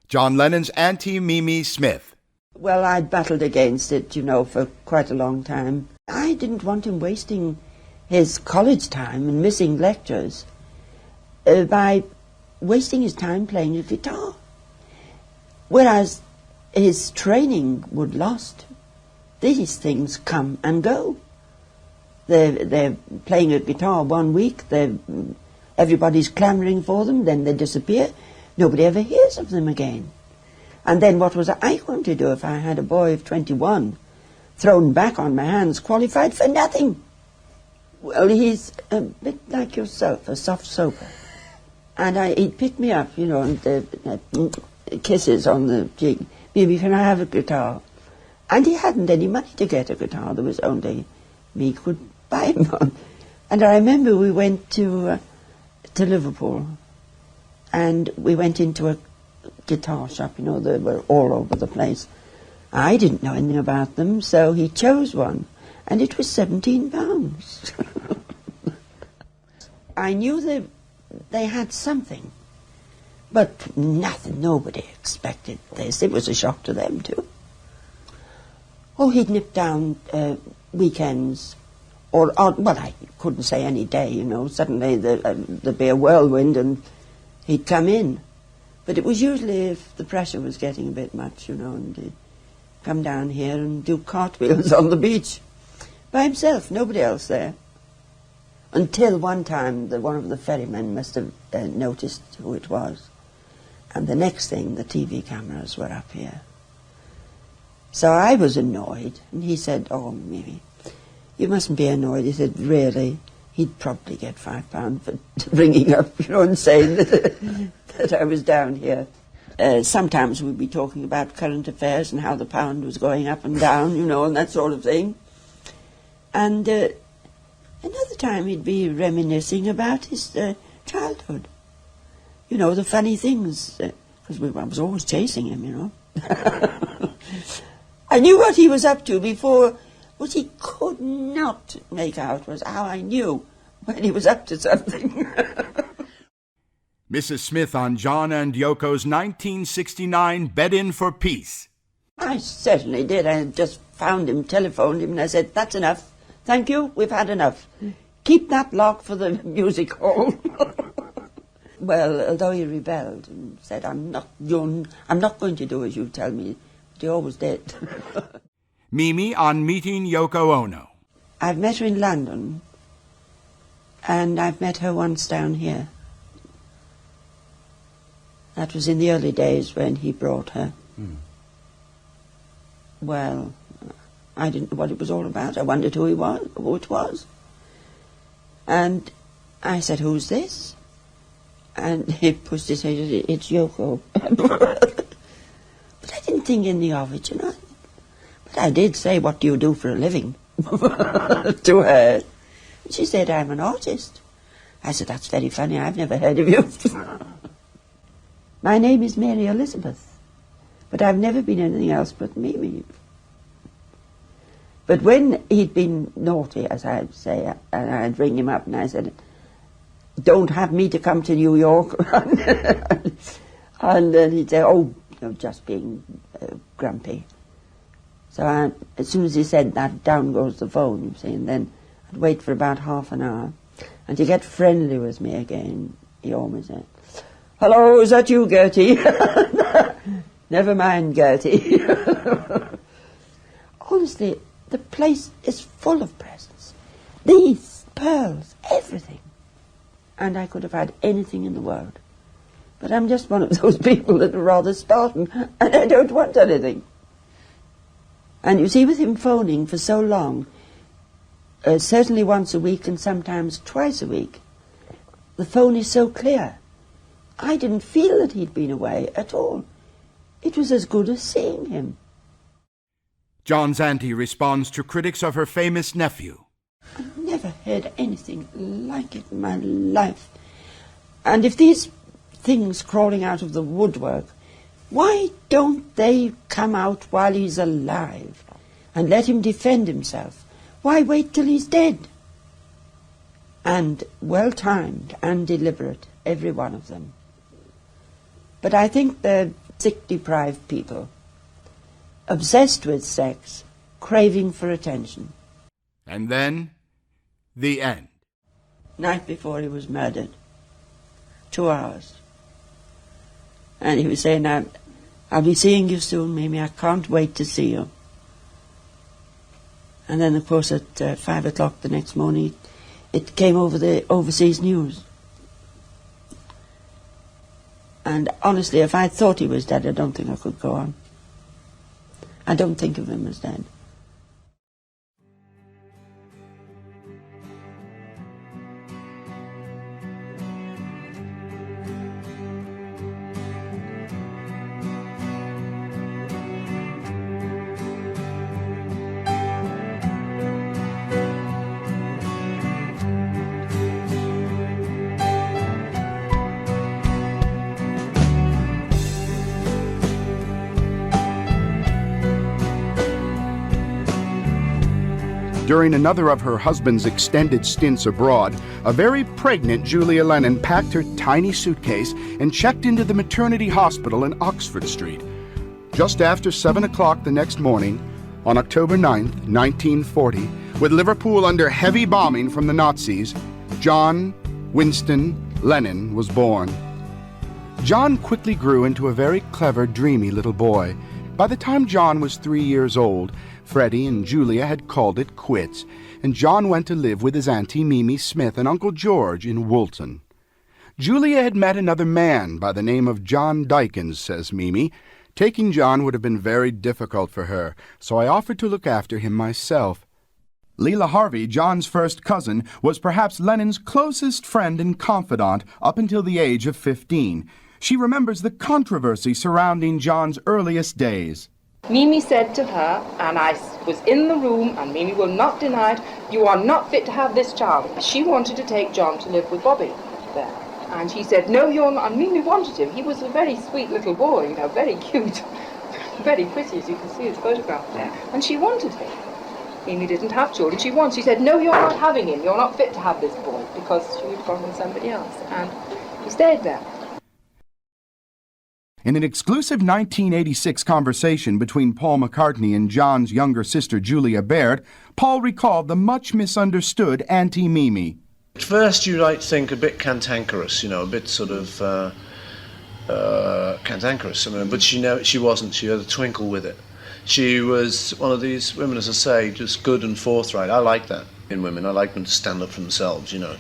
John Lennon's Auntie Mimi Smith. Well, I'd battled against it, for quite a long time. I didn't want him wasting his college time and missing lectures by wasting his time playing the guitar. Whereas his training would lost. These things come and go. They're playing a guitar 1 week, everybody's clamouring for them, then they disappear. Nobody ever hears of them again. And then what was I going to do if I had a boy of 21 thrown back on my hands, qualified for nothing? Well, he's a bit like yourself, a soft soaper. And he'd pick me up, and kisses on the cheek. Maybe can I have a guitar? And he hadn't any money to get a guitar. There was only me could buy him one. And I remember we went to Liverpool, and we went into a guitar shop. They were all over the place. I didn't know anything about them, so he chose one, and it was £17. I knew they had something, but nothing. Nobody expected this. It was a shock to them too. Oh, he'd nip down weekends, well, I couldn't say any day. Suddenly there'd be a whirlwind, and he'd come in. But it was usually if the pressure was getting a bit much, and he'd come down here and do cartwheels on the beach by himself, nobody else there. Until one time one of the ferrymen must have noticed who it was. And the next thing, the TV cameras were up here. So I was annoyed, and he said, "Oh, Mimi, you mustn't be annoyed." He said, "Really?" He'd probably get £5 for ringing up, and saying that I was down here. Sometimes we'd be talking about current affairs and how the pound was going up and down, and that sort of thing. And another time he'd be reminiscing about his childhood. The funny things, because I was always chasing him, I knew what he was up to before. What he could not make out was how I knew when he was up to something. Mrs. Smith on John and Yoko's 1969 Bed-In for Peace. I certainly did. I just found him, telephoned him, and I said, "That's enough. Thank you, we've had enough. Keep that lock for the music hall." Well, although he rebelled and said, I'm not going to do as you tell me, but he always did. Mimi on meeting Yoko Ono. I've met her in London, and I've met her once down here. That was in the early days when he brought her. Well, I didn't know what it was all about. I wondered who it was. And I said, "Who's this?" And he pushed his head, "It's Yoko." But I didn't think anything of it, But I did say, "What do you do for a living?" to her. And she said, "I'm an artist." I said, "That's very funny. I've never heard of you." My name is Mary Elizabeth, but I've never been anything else but Mimi. But when he'd been naughty, as I'd say, and I'd ring him up and I said, "Don't have me to come to New York." And then he'd say, "Oh, just being grumpy." So as soon as he said that, down goes the phone, you see, and then I'd wait for about half an hour. And to get friendly with me again, he always said, "Hello, is that you, Gertie?" "Never mind, Gertie." Honestly, the place is full of presents. These pearls, everything. And I could have had anything in the world. But I'm just one of those people that are rather Spartan, and I don't want anything. And you see, with him phoning for so long, certainly once a week and sometimes twice a week, the phone is so clear. I didn't feel that he'd been away at all. It was as good as seeing him. John's auntie responds to critics of her famous nephew. I've never heard anything like it in my life. And if these things crawling out of the woodwork, why don't they come out while he's alive and let him defend himself? Why wait till he's dead? And well-timed and deliberate, every one of them. But I think they're sick-deprived people, obsessed with sex, craving for attention. And then, the end. Night before he was murdered, 2 hours. And he was saying, I'll be seeing you soon, Mimi, I can't wait to see you. And then, of course, at 5 o'clock the next morning, it came over the overseas news. And honestly, if I thought he was dead, I don't think I could go on. I don't think of him as dead. During another of her husband's extended stints abroad, a very pregnant Julia Lennon packed her tiny suitcase and checked into the maternity hospital in Oxford Street. Just after 7 o'clock the next morning, on October 9th, 1940, with Liverpool under heavy bombing from the Nazis, John Winston Lennon was born. John quickly grew into a very clever, dreamy little boy. By the time John was 3 years old, Freddie and Julia had called it quits, and John went to live with his Auntie Mimi Smith and Uncle George in Woolton. Julia had met another man by the name of John Dykins, says Mimi. Taking John would have been very difficult for her, so I offered to look after him myself. Leela Harvey, John's first cousin, was perhaps Lennon's closest friend and confidant up until the age of 15. She remembers the controversy surrounding John's earliest days. Mimi said to her, and I was in the room, and Mimi will not deny it, you are not fit to have this child. She wanted to take John to live with Bobby there. And he said, no, you're not. And Mimi wanted him. He was a very sweet little boy, you know, very cute, very pretty, as you can see his photograph there. And she wanted him. Mimi didn't have children. She said, no, you're not having him. You're not fit to have this boy, because she would gone with somebody else. And he stayed there. In an exclusive 1986 conversation between Paul McCartney and John's younger sister Julia Baird, Paul recalled the much misunderstood Auntie Mimi. At first you might think a bit cantankerous, you know, a bit sort of cantankerous, I mean, but she wasn't. She had a twinkle with it. She was one of these women, as I say, just good and forthright. I like that in women. I like them to stand up for themselves, you know.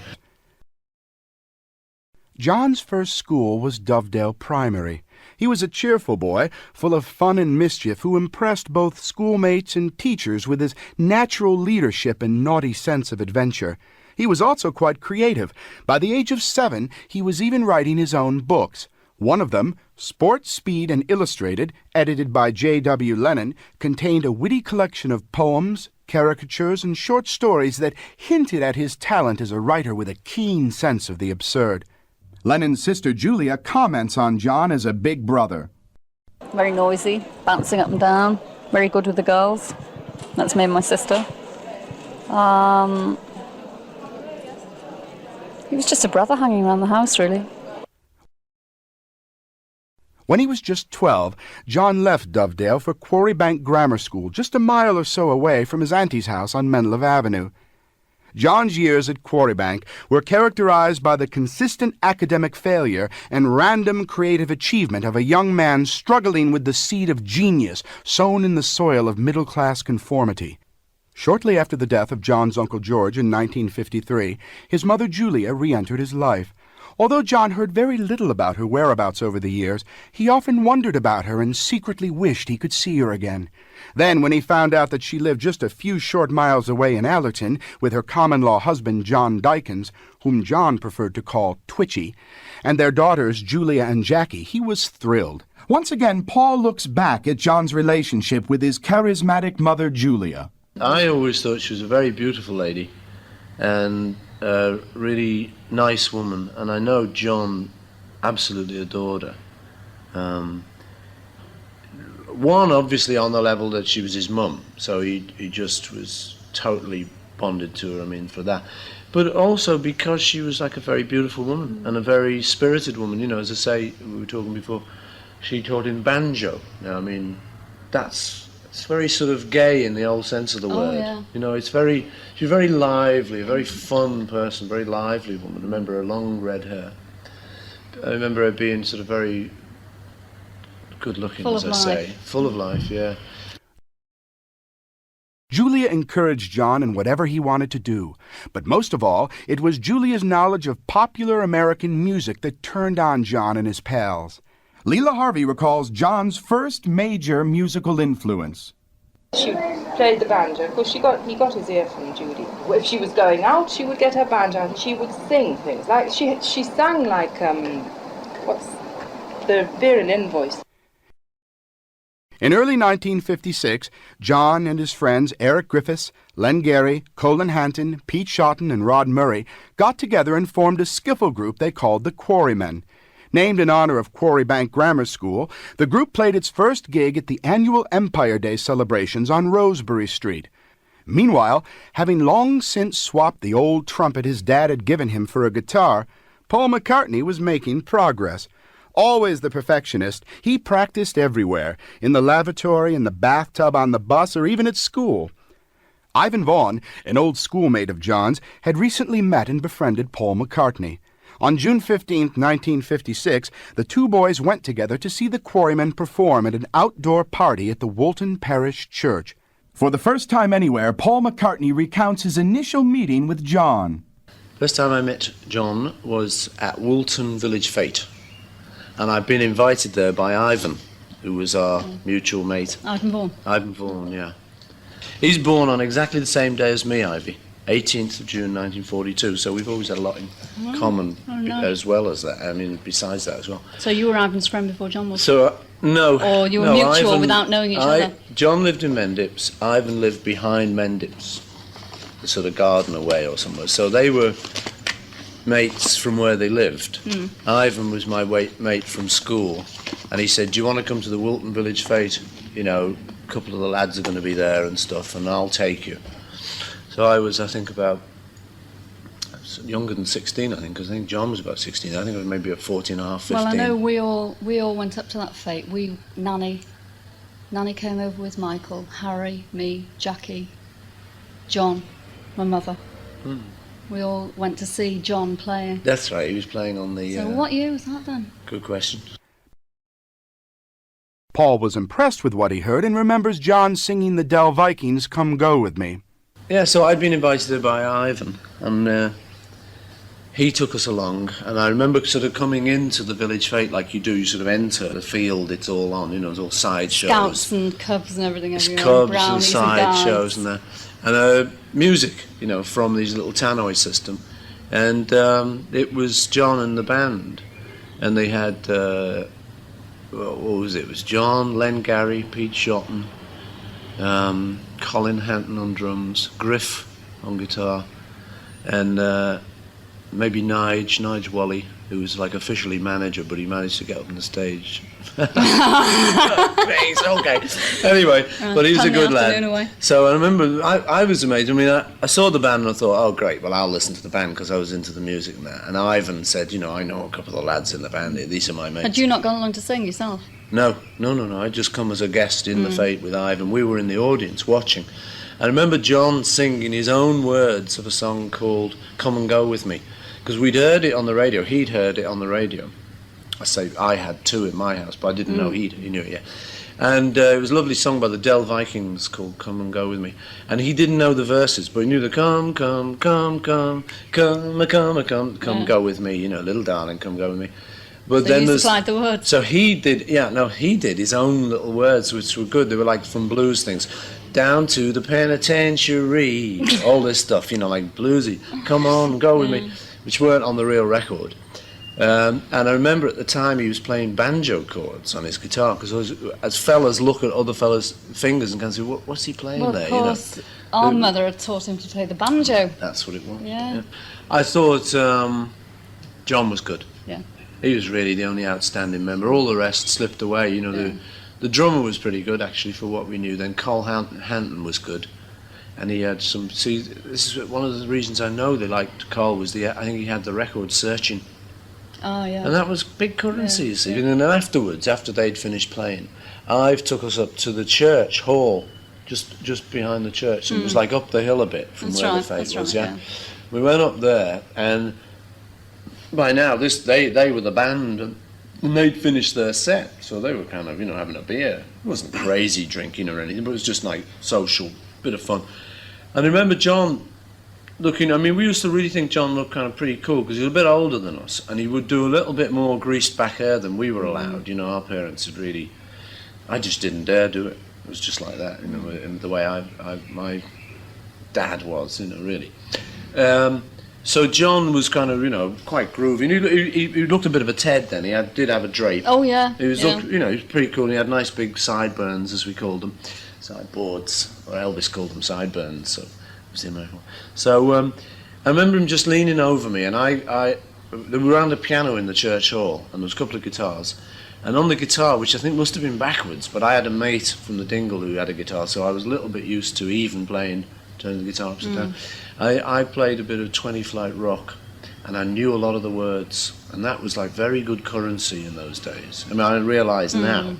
John's first school was Dovedale Primary. He was a cheerful boy, full of fun and mischief, who impressed both schoolmates and teachers with his natural leadership and naughty sense of adventure. He was also quite creative. By the age of 7, he was even writing his own books. One of them, Sport, Speed, and Illustrated, edited by J.W. Lennon, contained a witty collection of poems, caricatures, and short stories that hinted at his talent as a writer with a keen sense of the absurd. Lennon's sister Julia comments on John as a big brother. Very noisy, bouncing up and down, very good with the girls. That's me and my sister. He was just a brother hanging around the house, really. When he was just 12, John left Dovedale for Quarrybank Grammar School, just a mile or so away from his auntie's house on Menlove Avenue. John's years at Quarrybank were characterized by the consistent academic failure and random creative achievement of a young man struggling with the seed of genius sown in the soil of middle-class conformity. Shortly after the death of John's Uncle George in 1953, his mother Julia re-entered his life. Although John heard very little about her whereabouts over the years, he often wondered about her and secretly wished he could see her again. Then, when he found out that she lived just a few short miles away in Allerton with her common-law husband John Dykins, whom John preferred to call Twitchy, and their daughters Julia and Jackie, he was thrilled. Once again, Paul looks back at John's relationship with his charismatic mother Julia. I always thought she was a very beautiful lady and a really nice woman, and I know John absolutely adored her. One, obviously on the level that she was his mum, so he just was totally bonded to her, I mean, for that. But also because she was like a very beautiful woman and a very spirited woman, you know, as I say, we were talking before, she taught him banjo. Now, I mean, it's very sort of gay in the old sense of the word. Yeah. You know, she's very lively, a very fun person, very lively woman. I remember her long red hair. I remember her being sort of very good looking, Full as of I say. life. Full of life, yeah. Julia encouraged John in whatever he wanted to do, but most of all, it was Julia's knowledge of popular American music that turned on John and his pals. Leela Harvey recalls John's first major musical influence. She played the banjo. Of course, he got his ear from Judy. If she was going out, she would get her banjo and she would sing things. Like she sang like, what's the Vera Lynn voice? In early 1956, John and his friends Eric Griffiths, Len Gary, Colin Hanton, Pete Shotton, and Rod Murray got together and formed a skiffle group they called the Quarrymen. Named in honor of Quarry Bank Grammar School, the group played its first gig at the annual Empire Day celebrations on Rosebery Street. Meanwhile, having long since swapped the old trumpet his dad had given him for a guitar, Paul McCartney was making progress. Always the perfectionist, he practiced everywhere, in the lavatory, in the bathtub, on the bus, or even at school. Ivan Vaughan, an old schoolmate of John's, had recently met and befriended Paul McCartney. On June 15, 1956, the two boys went together to see the Quarrymen perform at an outdoor party at the Woolton Parish Church. For the first time anywhere, Paul McCartney recounts his initial meeting with John. First time I met John was at Woolton Village Fete. And I'd been invited there by Ivan, who was our mutual mate. Ivan Vaughan. Ivan Vaughan, yeah. He's born on exactly the same day as me, Ivy, 18th of June 1942, so we've always had a lot in common as well as that, I mean, besides that as well. So you were Ivan's friend before John was? So, no. Or you were mutual without knowing each other? John lived in Mendips, Ivan lived behind Mendips, the sort of garden away or somewhere, so they were mates from where they lived. Ivan was my mate from school, and he said, do you want to come to the Woolton Village Fete? You know, a couple of the lads are going to be there and stuff, and I'll take you. So I was, I think, I was younger than 16, I think, because I think John was about 16. I think I was maybe at 14 and a half, 15. Well, I know we all went up to that fete. Nanny came over with Michael, Harry, me, Jackie, John, my mother. We all went to see John playing. That's right, he was playing on the... So what year was that then? Good question. Paul was impressed with what he heard and remembers John singing the Dell Vikings' Come Go With Me. Yeah, so I'd been invited there by Ivan, and he took us along, and I remember sort of coming into the village fete like you do, you sort of enter the field, it's all on, you know, it's all side shows. Scouts and cubs and everything. It's everywhere, cubs and side shows and that. And music, you know, from these little tannoy system. And it was John and the band. And they had, what was it? It was John, Len Gary, Pete Shotton, Colin Hanton on drums, Griff on guitar, and maybe Nige Wally, who was like officially manager, but he managed to get up on the stage. He's okay. Anyway, but he's a good lad. Away. So I remember I was amazed. I mean, I saw the band and I thought, oh great, well I'll listen to the band because I was into the music and that. And Ivan said, you know, I know a couple of the lads in the band. These are my mates. Had you not gone along to sing yourself? No. I'd just come as a guest in the fete with Ivan. We were in the audience watching. I remember John singing his own words of a song called Come and Go With Me. Because we'd heard it on the radio. He'd heard it on the radio. I had two in my house, but I didn't know he knew it yet. And it was a lovely song by the Dell Vikings called Come and Go With Me. And he didn't know the verses, but he knew the come, go with me, you know, little darling, come go with me. But So then you there's supplied the words. So he did his own little words, which were good. They were like from blues things. Down to the penitentiary, all this stuff, you know, like bluesy. Come on, go with me, which weren't on the real record. And I remember at the time he was playing banjo chords on his guitar, because as fellas look at other fellas' fingers and kind of say, what's he playing Well, there? of course, our mother had taught him to play the banjo. That's what it was. Yeah. I thought John was good. Yeah. He was really the only outstanding member. All the rest slipped away. You know, the drummer was pretty good, actually, for what we knew. Then Col Hanton was good. And he had some... See, this is one of the reasons I know they liked Col was I think he had the record Searching. Oh, yeah. And that was big currency, you see. And then afterwards, after they'd finished playing, Ive took us up to the church hall, just behind the church. It was like up the hill a bit from That's where right, the fete that's was, right, yeah. We went up there, and by now they were the band, and they'd finished their set, so they were kind of, having a beer. It wasn't crazy drinking or anything, but it was just like social, bit of fun. And I remember John looking, we used to really think John looked kind of pretty cool because he was a bit older than us, and he would do a little bit more greased back hair than we were allowed. Our parents had really, I just didn't dare do it. It was just like that, in the way my dad was, really. So John was kind of, quite groovy. And he looked a bit of a Ted then. He did have a drape. Oh, yeah. He was, he was pretty cool. He had nice big sideburns, as we called them, sideboards, or Elvis called them sideburns. So it was the American one. So I remember him just leaning over me, and we were around a piano in the church hall, and there was a couple of guitars. And on the guitar, which I think must have been backwards, but I had a mate from the Dingle who had a guitar, so I was a little bit used to even playing, turning the guitar upside down. I played a bit of 20 Flight Rock, and I knew a lot of the words, and that was like very good currency in those days. I realise now,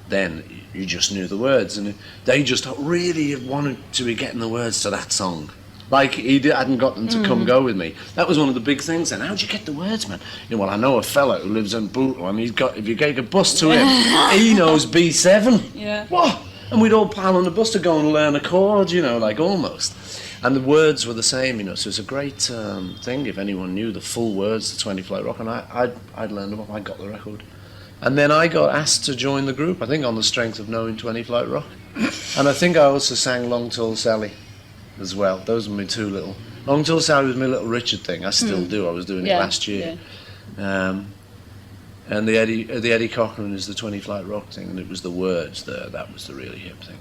then you just knew the words, and they just really wanted to be getting the words to that song. Like hadn't got them to come go with me. That was one of the big things then. How'd you get the words, man? Well, I know a fella who lives in Bootle, and if you take a bus to him, he knows B7. Yeah. What? And we'd all pile on the bus to go and learn a chord, like almost. And the words were the same, so it's a great thing if anyone knew the full words to 20 Flight Rock, and I'd learned them up, I got the record. And then I got asked to join the group, I think on the strength of knowing 20 Flight Rock. And I think I also sang Long Tall Sally as well. Those were my two little... Long Tall Sally was my Little Richard thing, I still do, I was doing it last year. Yeah. And the Eddie Cochran is the 20 Flight Rock thing, and it was the words there, that was the really hip thing,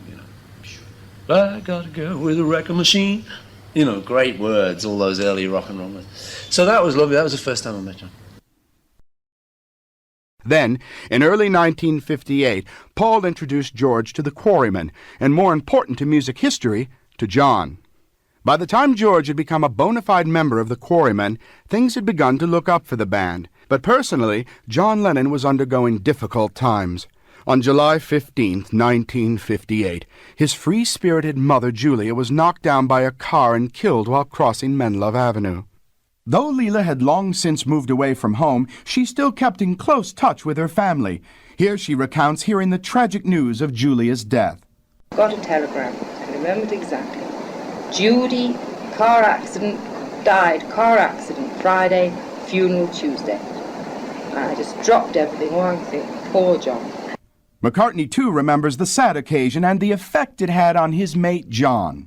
I got a girl with a record machine. Great words, all those early rock and roll words. So that was lovely, that was the first time I met John. Then, in early 1958, Paul introduced George to the Quarrymen, and more important to music history, to John. By the time George had become a bona fide member of the Quarrymen, things had begun to look up for the band. But personally, John Lennon was undergoing difficult times. On July 15, 1958, his free-spirited mother, Julia, was knocked down by a car and killed while crossing Menlove Avenue. Though Leela had long since moved away from home, she still kept in close touch with her family. Here she recounts hearing the tragic news of Julia's death. Got a telegram, I remembered exactly. Judy, car accident, died, car accident, Friday, funeral Tuesday. And I just dropped everything, I think, poor John. McCartney, too, remembers the sad occasion and the effect it had on his mate, John.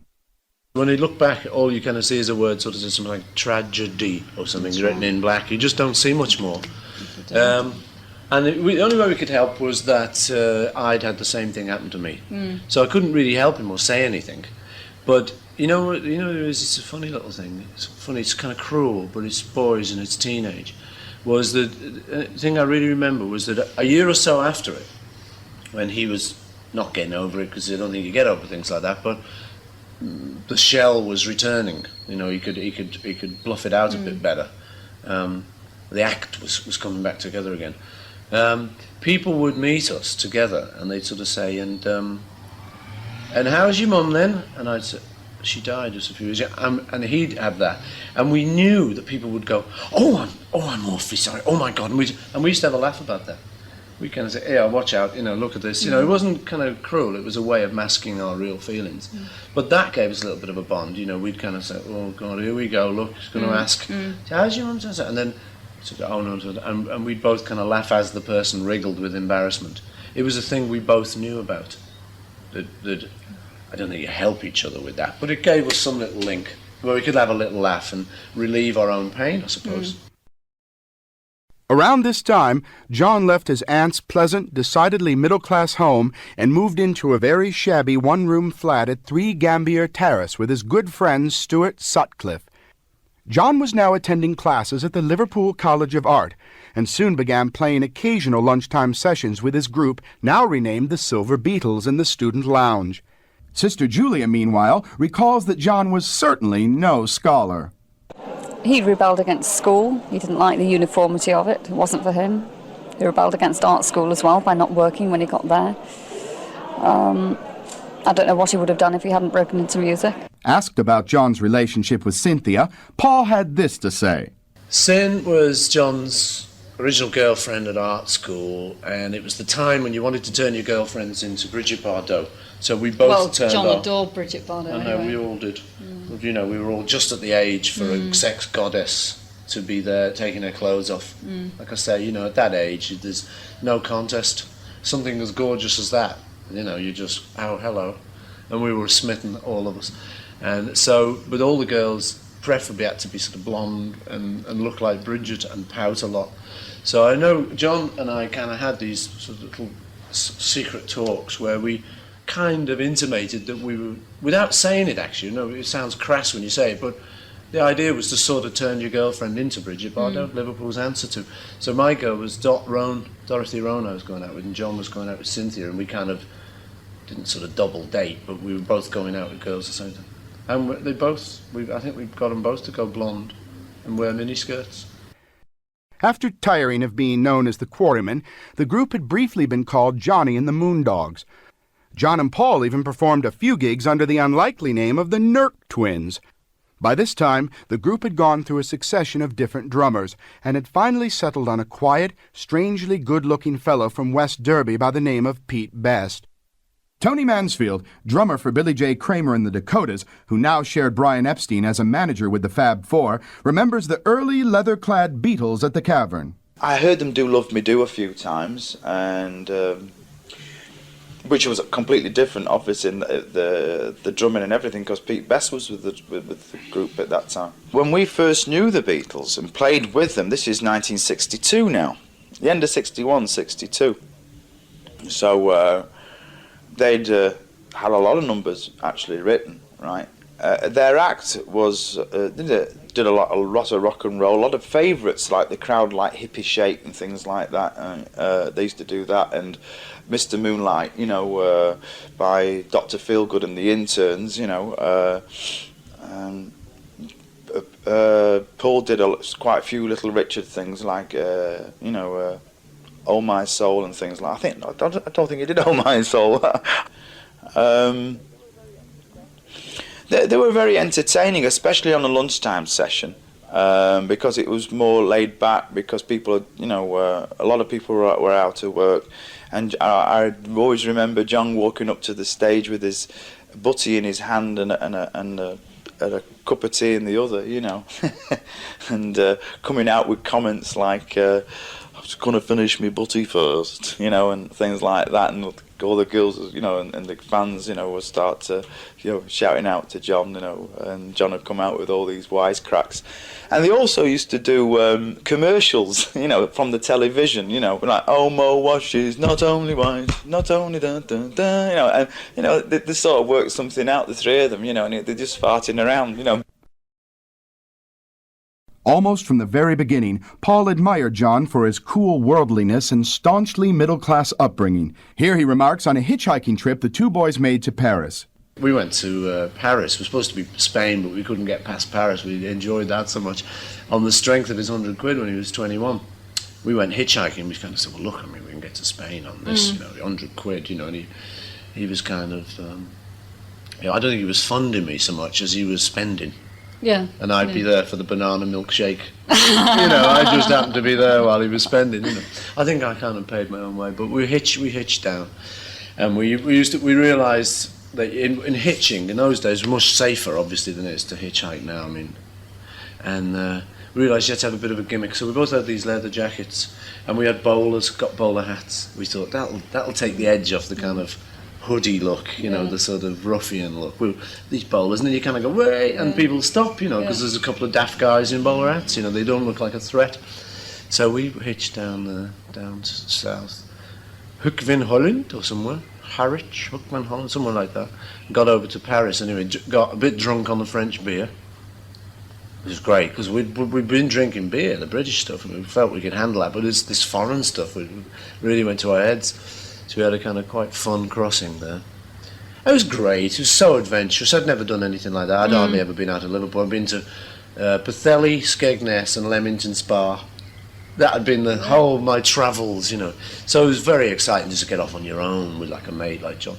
When you look back, all you kind of see is a word, sort of something like tragedy or something written in black. You just don't see much more. And the only way we could help was that I'd had the same thing happen to me. So I couldn't really help him or say anything. But, it's a funny little thing. It's funny, it's kind of cruel, but it's boys and it's teenage. Was the thing I really remember was that a year or so after it, when he was not getting over it, because I don't think you get over things like that, but the shell was returning. He could bluff it out a bit better. The act was coming back together again. People would meet us together, and they'd sort of say, and how's your mum then? And I'd say, she died just a few years ago. And he'd have that, and we knew that people would go, I'm awfully sorry. Oh my God! And we used to have a laugh about that. We kind of say, yeah, watch out, look at this. It wasn't kind of cruel, it was a way of masking our real feelings. But that gave us a little bit of a bond, we'd kind of say, oh God, here we go, look, he's going to ask, how's your mum? And then, oh no, and we'd both kind of laugh as the person wriggled with embarrassment. It was a thing we both knew about. That I don't think you help each other with that, but it gave us some little link where we could have a little laugh and relieve our own pain, I suppose. Around this time, John left his aunt's pleasant, decidedly middle-class home and moved into a very shabby one-room flat at 3 Gambier Terrace with his good friend Stuart Sutcliffe. John was now attending classes at the Liverpool College of Art and soon began playing occasional lunchtime sessions with his group, now renamed the Silver Beatles, in the student lounge. Sister Julia, meanwhile, recalls that John was certainly no scholar. He rebelled against school. He didn't like the uniformity of it. It wasn't for him. He rebelled against art school as well by not working when he got there. I don't know what he would have done if he hadn't broken into music. Asked about John's relationship with Cynthia, Paul had this to say. Cyn was John's original girlfriend at art school, and it was the time when you wanted to turn your girlfriends into Bridget Bardot. So we both turned John off. adored Bridget Bardot. I know, anyway. we all did. You know, we were all just at the age for a sex goddess to be there taking her clothes off. Like I say, you know, at that age, there's no contest. Something as gorgeous as that, you know, you just, oh, hello. And we were smitten, all of us. And so, but all the girls preferably had to be sort of blonde and look like Bridget and pout a lot. So I know John and I kind of had these sort of little secret talks where we kind of intimated that we were, without saying it actually, you know, it sounds crass when you say it, but the idea was to sort of turn your girlfriend into Bridget Bardot, Liverpool's answer to. So my girl was Dorothy Rohn I was going out with, and John was going out with Cynthia, and we kind of didn't sort of double date, but we were both going out with girls at the same time. And I think we got them both to go blonde and wear miniskirts. After tiring of being known as the Quarrymen, the group had briefly been called Johnny and the Moondogs. John and Paul even performed a few gigs under the unlikely name of the Nurk Twins. By this time, the group had gone through a succession of different drummers and had finally settled on a quiet, strangely good-looking fellow from West Derby by the name of Pete Best. Tony Mansfield, drummer for Billy J. Kramer and the Dakotas, who now shared Brian Epstein as a manager with the Fab Four, remembers the early leather-clad Beatles at the Cavern. I heard them do Love Me Do a few times, and which was completely different, obviously, in the drumming and everything, because Pete Best was with the group at that time. When we first knew the Beatles and played with them, this is 1962 now, the end of 61, 62. So they'd had a lot of numbers actually written, right? Their act was did a lot of rock and roll, a lot of favourites like The Crowd Like Hippie Shake and things like that. They used to do that, and Mr. Moonlight, you know, by Dr. Feelgood and the Interns, you know. Paul did quite a few Little Richard things like, you know, Oh My Soul and things like that. I don't think he did Oh My Soul. They were very entertaining, especially on a lunchtime session, because it was more laid back, because people, you know, a lot of people were out of work. And I always remember John walking up to the stage with his butty in his hand and a cup of tea in the other, you know, and coming out with comments like, I was going to finish my butty first, you know, and things like that, and all the girls, you know, and the fans, you know, would start to, you know, shouting out to John, you know, and John would come out with all these wisecracks. And they also used to do commercials, you know, from the television, you know, like Omo washes not only white, not only da da da, you know, and you know they sort of worked something out, the three of them, you know, and they're just farting around, you know. Almost from the very beginning, Paul admired John for his cool worldliness and staunchly middle-class upbringing. Here he remarks on a hitchhiking trip the two boys made to Paris. We went to Paris. It was supposed to be Spain, but we couldn't get past Paris. We enjoyed that so much. On the strength of his 100 quid when he was 21, we went hitchhiking. We kind of said, well, look, I mean, we can get to Spain on this, you know, 100 quid, you know, and he was kind of, you know, I don't think he was funding me so much as he was spending. Yeah. And I'd be there for the banana milkshake. You know, I just happened to be there while he was spending, you know. I think I kind of paid my own way, but we hitched down. And we realised that in hitching, in those days, was much safer, obviously, than it is to hitchhike now, I mean. And we realised you had to have a bit of a gimmick. So we both had these leather jackets, and we had got bowler hats. We thought, that'll take the edge off the kind of hoodie look, you know, the sort of ruffian look. These bowlers, and then you kind of go, wait, and people stop, you know, because there's a couple of daft guys in bowler hats, you know, they don't look like a threat. So we hitched down to south, Hoek van Holland or somewhere, Harwich, Hoek van Holland, somewhere like that. Got over to Paris anyway, got a bit drunk on the French beer. It was great, because we'd been drinking beer, the British stuff, and we felt we could handle that, but it's this foreign stuff, it really went to our heads. So we had a kind of quite fun crossing there. It was great. It was so adventurous. I'd never done anything like that. I'd hardly ever been out of Liverpool. I'd been to Pwllheli, Skegness and Leamington Spa. That had been the whole of my travels, you know. So it was very exciting just to get off on your own with like a mate like John.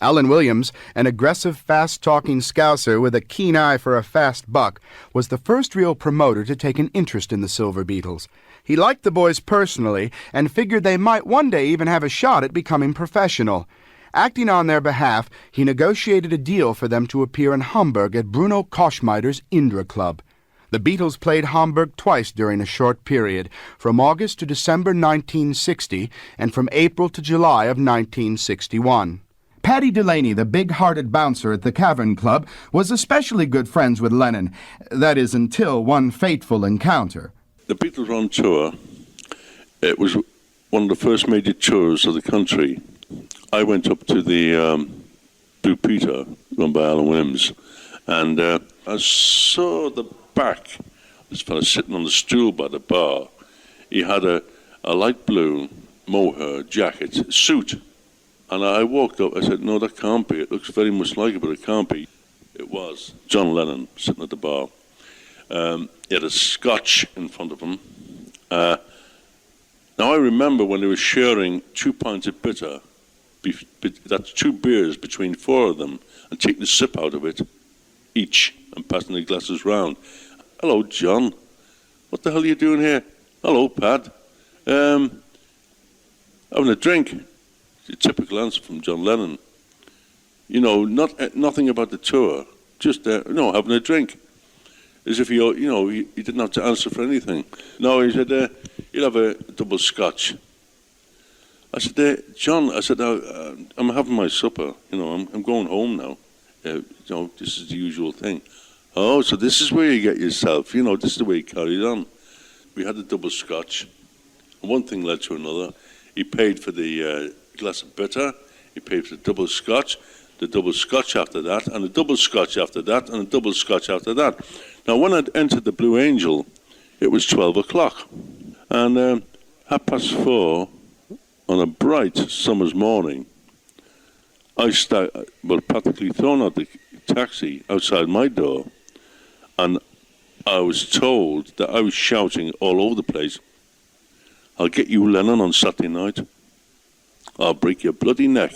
Alan Williams, an aggressive, fast-talking Scouser with a keen eye for a fast buck, was the first real promoter to take an interest in the Silver Beatles. He liked the boys personally and figured they might one day even have a shot at becoming professional. Acting on their behalf, he negotiated a deal for them to appear in Hamburg at Bruno Koschmider's Indra Club. The Beatles played Hamburg twice during a short period, from August to December 1960 and from April to July of 1961. Paddy Delaney, the big-hearted bouncer at the Cavern Club, was especially good friends with Lennon. That is, until one fateful encounter. The Beatles were on tour. It was one of the first major tours of the country. I went up to the Blue Peter, run by Alan Williams, and I saw the back of this fellow sitting on the stool by the bar. He had a light blue mohair jacket, suit. And I walked up, I said, no, that can't be. It looks very much like it, but it can't be. It was John Lennon sitting at the bar. He had a scotch in front of him. Now, I remember when they were sharing 2 pints of bitter, that's 2 beers between 4 of them, and taking a sip out of it, each, and passing the glasses round. Hello, John. What the hell are you doing here? Hello, Pad. Having a drink. A typical answer from John Lennon. You know, nothing about the tour, just having a drink. As if he didn't have to answer for anything. No, he said, you'll have a double scotch. I said, John, I'm having my supper. You know, I'm going home now. This is the usual thing. Oh, so this is where you get yourself. You know, this is the way you carried on. We had a double scotch. And one thing led to another. He paid for the glass of bitter, he paid for the double scotch after that, and a double scotch after that, and a double scotch after that. Now, when I'd entered the Blue Angel, it was 12 o'clock, and 4:30 on a bright summer's morning, I practically thrown out the taxi outside my door, and I was told that I was shouting all over the place, I'll get you, Lennon, on Saturday night. I'll break your bloody neck.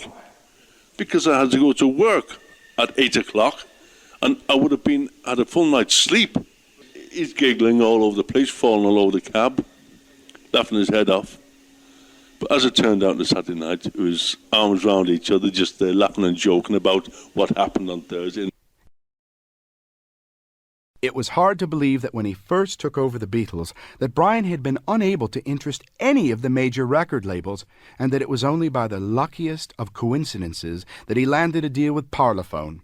Because I had to go to work at 8 o'clock, and I would have had a full night's sleep. He's giggling all over the place, falling all over the cab, laughing his head off. But as it turned out on the Saturday night, it was arms round each other, just laughing and joking about what happened on Thursday. It was hard to believe that when he first took over the Beatles, that Brian had been unable to interest any of the major record labels, and that it was only by the luckiest of coincidences that he landed a deal with Parlophone.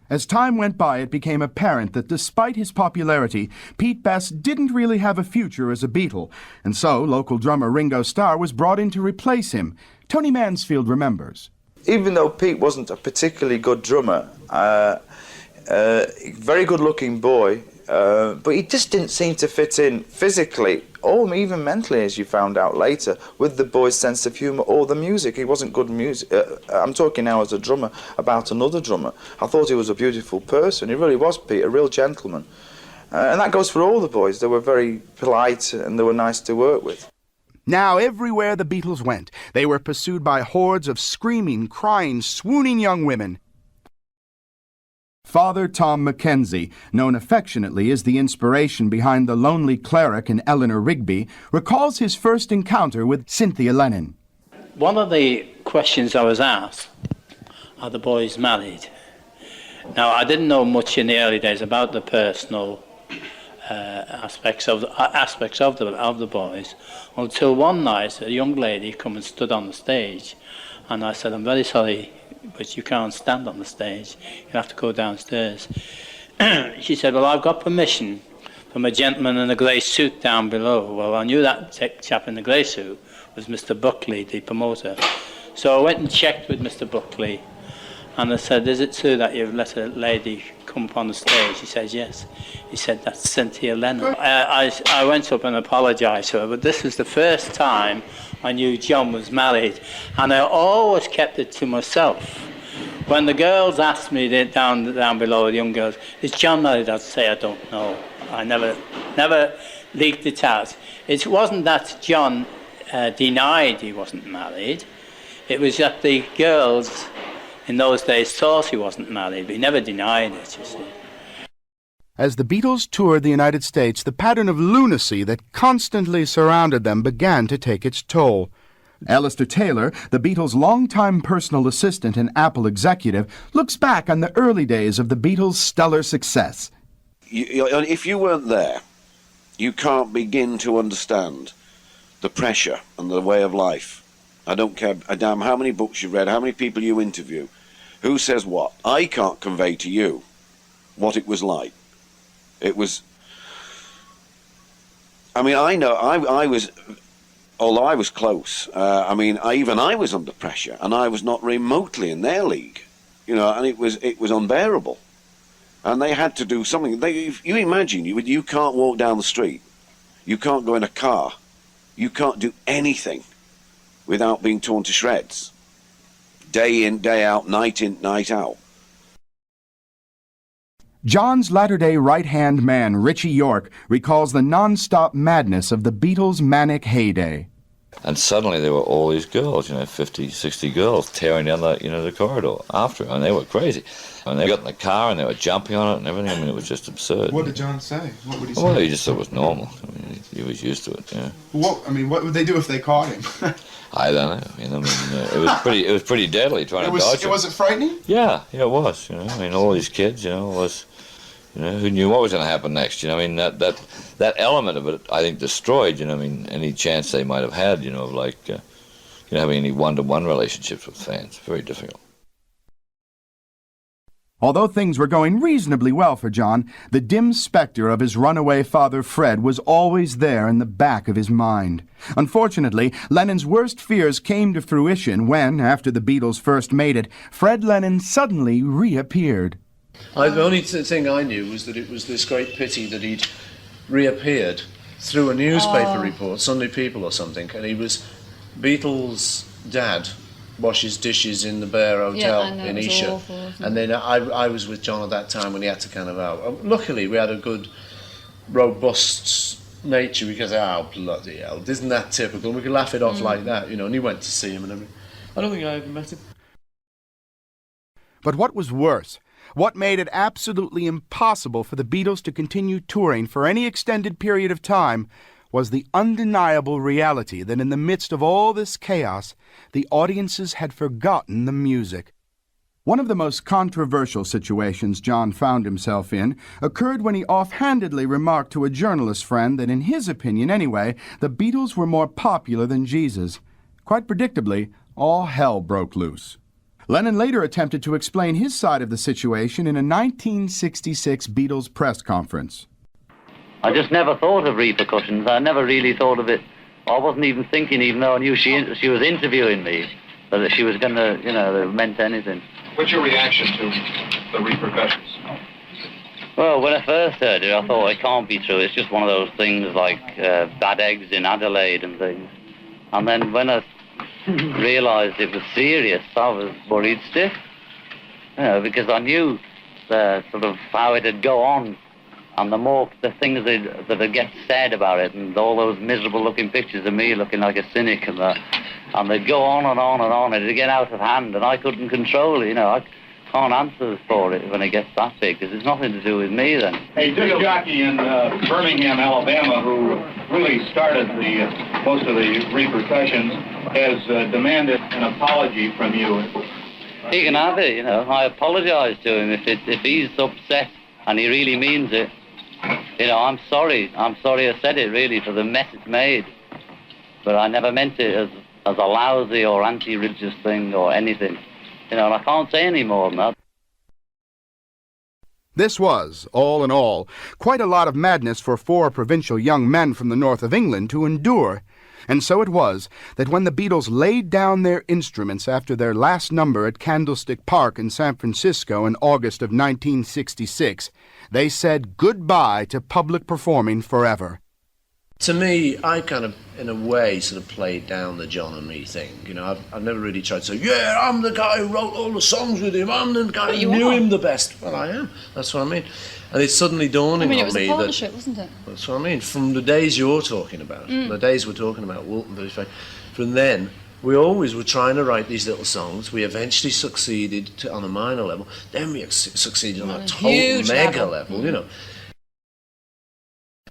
As time went by, it became apparent that despite his popularity, Pete Best didn't really have a future as a Beatle, and so local drummer Ringo Starr was brought in to replace him. Tony Mansfield remembers. Even though Pete wasn't a particularly good drummer, very good-looking boy, but he just didn't seem to fit in physically, or even mentally, as you found out later, with the boy's sense of humour or the music. He wasn't good music. I'm talking now as a drummer about another drummer. I thought he was a beautiful person. He really was, Pete, a real gentleman. And that goes for all the boys. They were very polite and they were nice to work with. Now, everywhere the Beatles went, they were pursued by hordes of screaming, crying, swooning young women. Father Tom Mackenzie, known affectionately as the inspiration behind The Lonely Cleric and Eleanor Rigby, recalls his first encounter with Cynthia Lennon. One of the questions I was asked, are the boys married? Now, I didn't know much in the early days about the personal aspects of the boys, until one night a young lady come and stood on the stage, and I said, I'm very sorry, but you can't stand on the stage, you have to go downstairs. She said, well, I've got permission from a gentleman in a grey suit down below. Well, I knew that chap in the grey suit was Mr. Buckley, the promoter. So I went and checked with Mr. Buckley, and I said, is it true that you've let a lady come up on the stage? He says, yes. He said, that's Cynthia Lennon. I went up and apologised to her, but this was the first time I knew John was married, and I always kept it to myself. When the girls asked me down below, the young girls, is John married? I'd say I don't know. I never leaked it out. It wasn't that John denied he wasn't married. It was that the girls in those days thought he wasn't married, but he never denied it, you see. As the Beatles toured the United States, the pattern of lunacy that constantly surrounded them began to take its toll. Alistair Taylor, the Beatles' longtime personal assistant and Apple executive, looks back on the early days of the Beatles' stellar success. If you weren't there, you can't begin to understand the pressure and the way of life. I don't care a damn how many books you've read, how many people you interview, who says what. I can't convey to you what it was like. It was... I mean, I know, I was... Although I was close, even I was under pressure, and I was not remotely in their league, and it was unbearable. And they had to do something. You imagine, you can't walk down the street, you can't go in a car, you can't do anything without being torn to shreds. Day in, day out, night in, night out. John's latter-day right-hand man, Richie York, recalls the non-stop madness of the Beatles' manic heyday. And suddenly there were all these girls, 50, 60 girls tearing down the corridor after him, and they were crazy. And they got in the car and they were jumping on it and everything. I mean, it was just absurd. What did John say? What would he say? Well, he just thought it was normal. I mean, he was used to it, yeah. What would they do if they caught him? I don't know. It was pretty deadly trying to dodge it. Was it frightening? Yeah, it was. All these kids, who knew what was going to happen next? That element of it, I think, destroyed. Any chance they might have had, of having any one-to-one relationships with fans. Very difficult. Although things were going reasonably well for John, the dim specter of his runaway father Fred was always there in the back of his mind. Unfortunately, Lennon's worst fears came to fruition when, after the Beatles first made it, Fred Lennon suddenly reappeared. The only thing I knew was that it was this great pity that he'd reappeared through a newspaper report, Sunday People or something, and he was Beatles' dad. Washes dishes in the Bear Hotel in Esher. And then I was with John at that time when he had to kind of out. Luckily, we had a good, robust nature because, bloody hell, isn't that typical? We could laugh it off like that, and he went to see him and everything. I don't think I ever met him. But what was worse, what made it absolutely impossible for the Beatles to continue touring for any extended period of time, was the undeniable reality that in the midst of all this chaos, the audiences had forgotten the music. One of the most controversial situations John found himself in occurred when he offhandedly remarked to a journalist friend that in his opinion anyway, the Beatles were more popular than Jesus. Quite predictably, all hell broke loose. Lennon later attempted to explain his side of the situation in a 1966 Beatles press conference. I just never thought of repercussions. I never really thought of it. I wasn't even thinking, even though I knew she was interviewing me, that she was going to, that it meant anything. What's your reaction to the repercussions? Well, when I first heard it, I thought it can't be true. It's just one of those things like bad eggs in Adelaide and things. And then when I realised it was serious, I was worried stiff. Because I knew sort of how it'd go on. And the things that get said about it, and all those miserable-looking pictures of me looking like a cynic, and they'd go on and on and on, and it'd get out of hand, and I couldn't control it. I can't answer for it when it gets that big, because it's nothing to do with me then. A disc jockey in Birmingham, Alabama, who really started most of the repercussions, has demanded an apology from you. He can have it, I apologise to him if he's upset and he really means it. I'm sorry. I'm sorry I said it, really, for the mess it's made. But I never meant it as a lousy or anti-religious thing or anything. And I can't say any more than that. This was, all in all, quite a lot of madness for four provincial young men from the north of England to endure. And so it was that when the Beatles laid down their instruments after their last number at Candlestick Park in San Francisco in August of 1966, they said goodbye to public performing forever. To me, I kind of, in a way, sort of played down the John and me thing. You know, I've never really tried to say, yeah, I'm the guy who wrote all the songs with him, I'm the guy who knew him the best. Well, I am. That's what I mean. And it's suddenly dawning on me that... it was a partnership, wasn't it? That's what I mean. From the days you're talking about, the days we're talking about, Walton, from then, we always were trying to write these little songs. We eventually succeeded on a minor level. Then we succeeded on a total mega level, you know.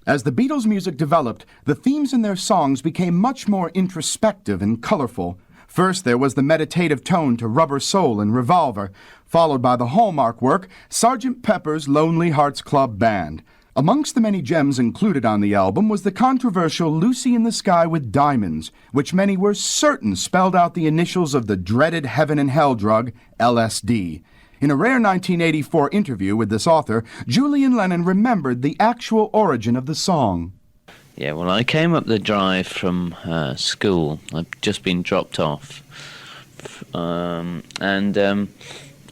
As the Beatles' music developed, the themes in their songs became much more introspective and colorful. First, there was the meditative tone to Rubber Soul and Revolver, followed by the hallmark work, Sgt. Pepper's Lonely Hearts Club Band. Amongst the many gems included on the album was the controversial Lucy in the Sky with Diamonds, which many were certain spelled out the initials of the dreaded heaven and hell drug, LSD. In a rare 1984 interview with this author, Julian Lennon remembered the actual origin of the song. Yeah, well, I came up the drive from school. I'd just been dropped off. And I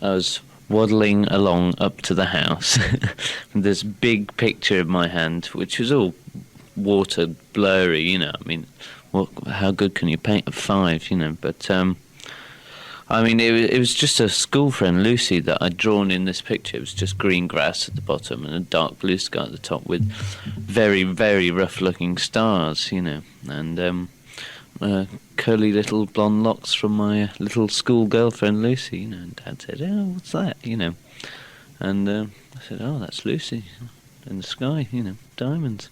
was waddling along up to the house with this big picture in my hand, which was all water blurry, you know. I mean, how good can you paint a 5, you know? But... I mean, it was just a school friend, Lucy, that I'd drawn in this picture. It was just green grass at the bottom and a dark blue sky at the top with very, very rough-looking stars, you know, and curly little blonde locks from my little school girlfriend, Lucy, you know. And Dad said, oh, what's that, you know? And I said, oh, that's Lucy in the sky, you know, diamonds.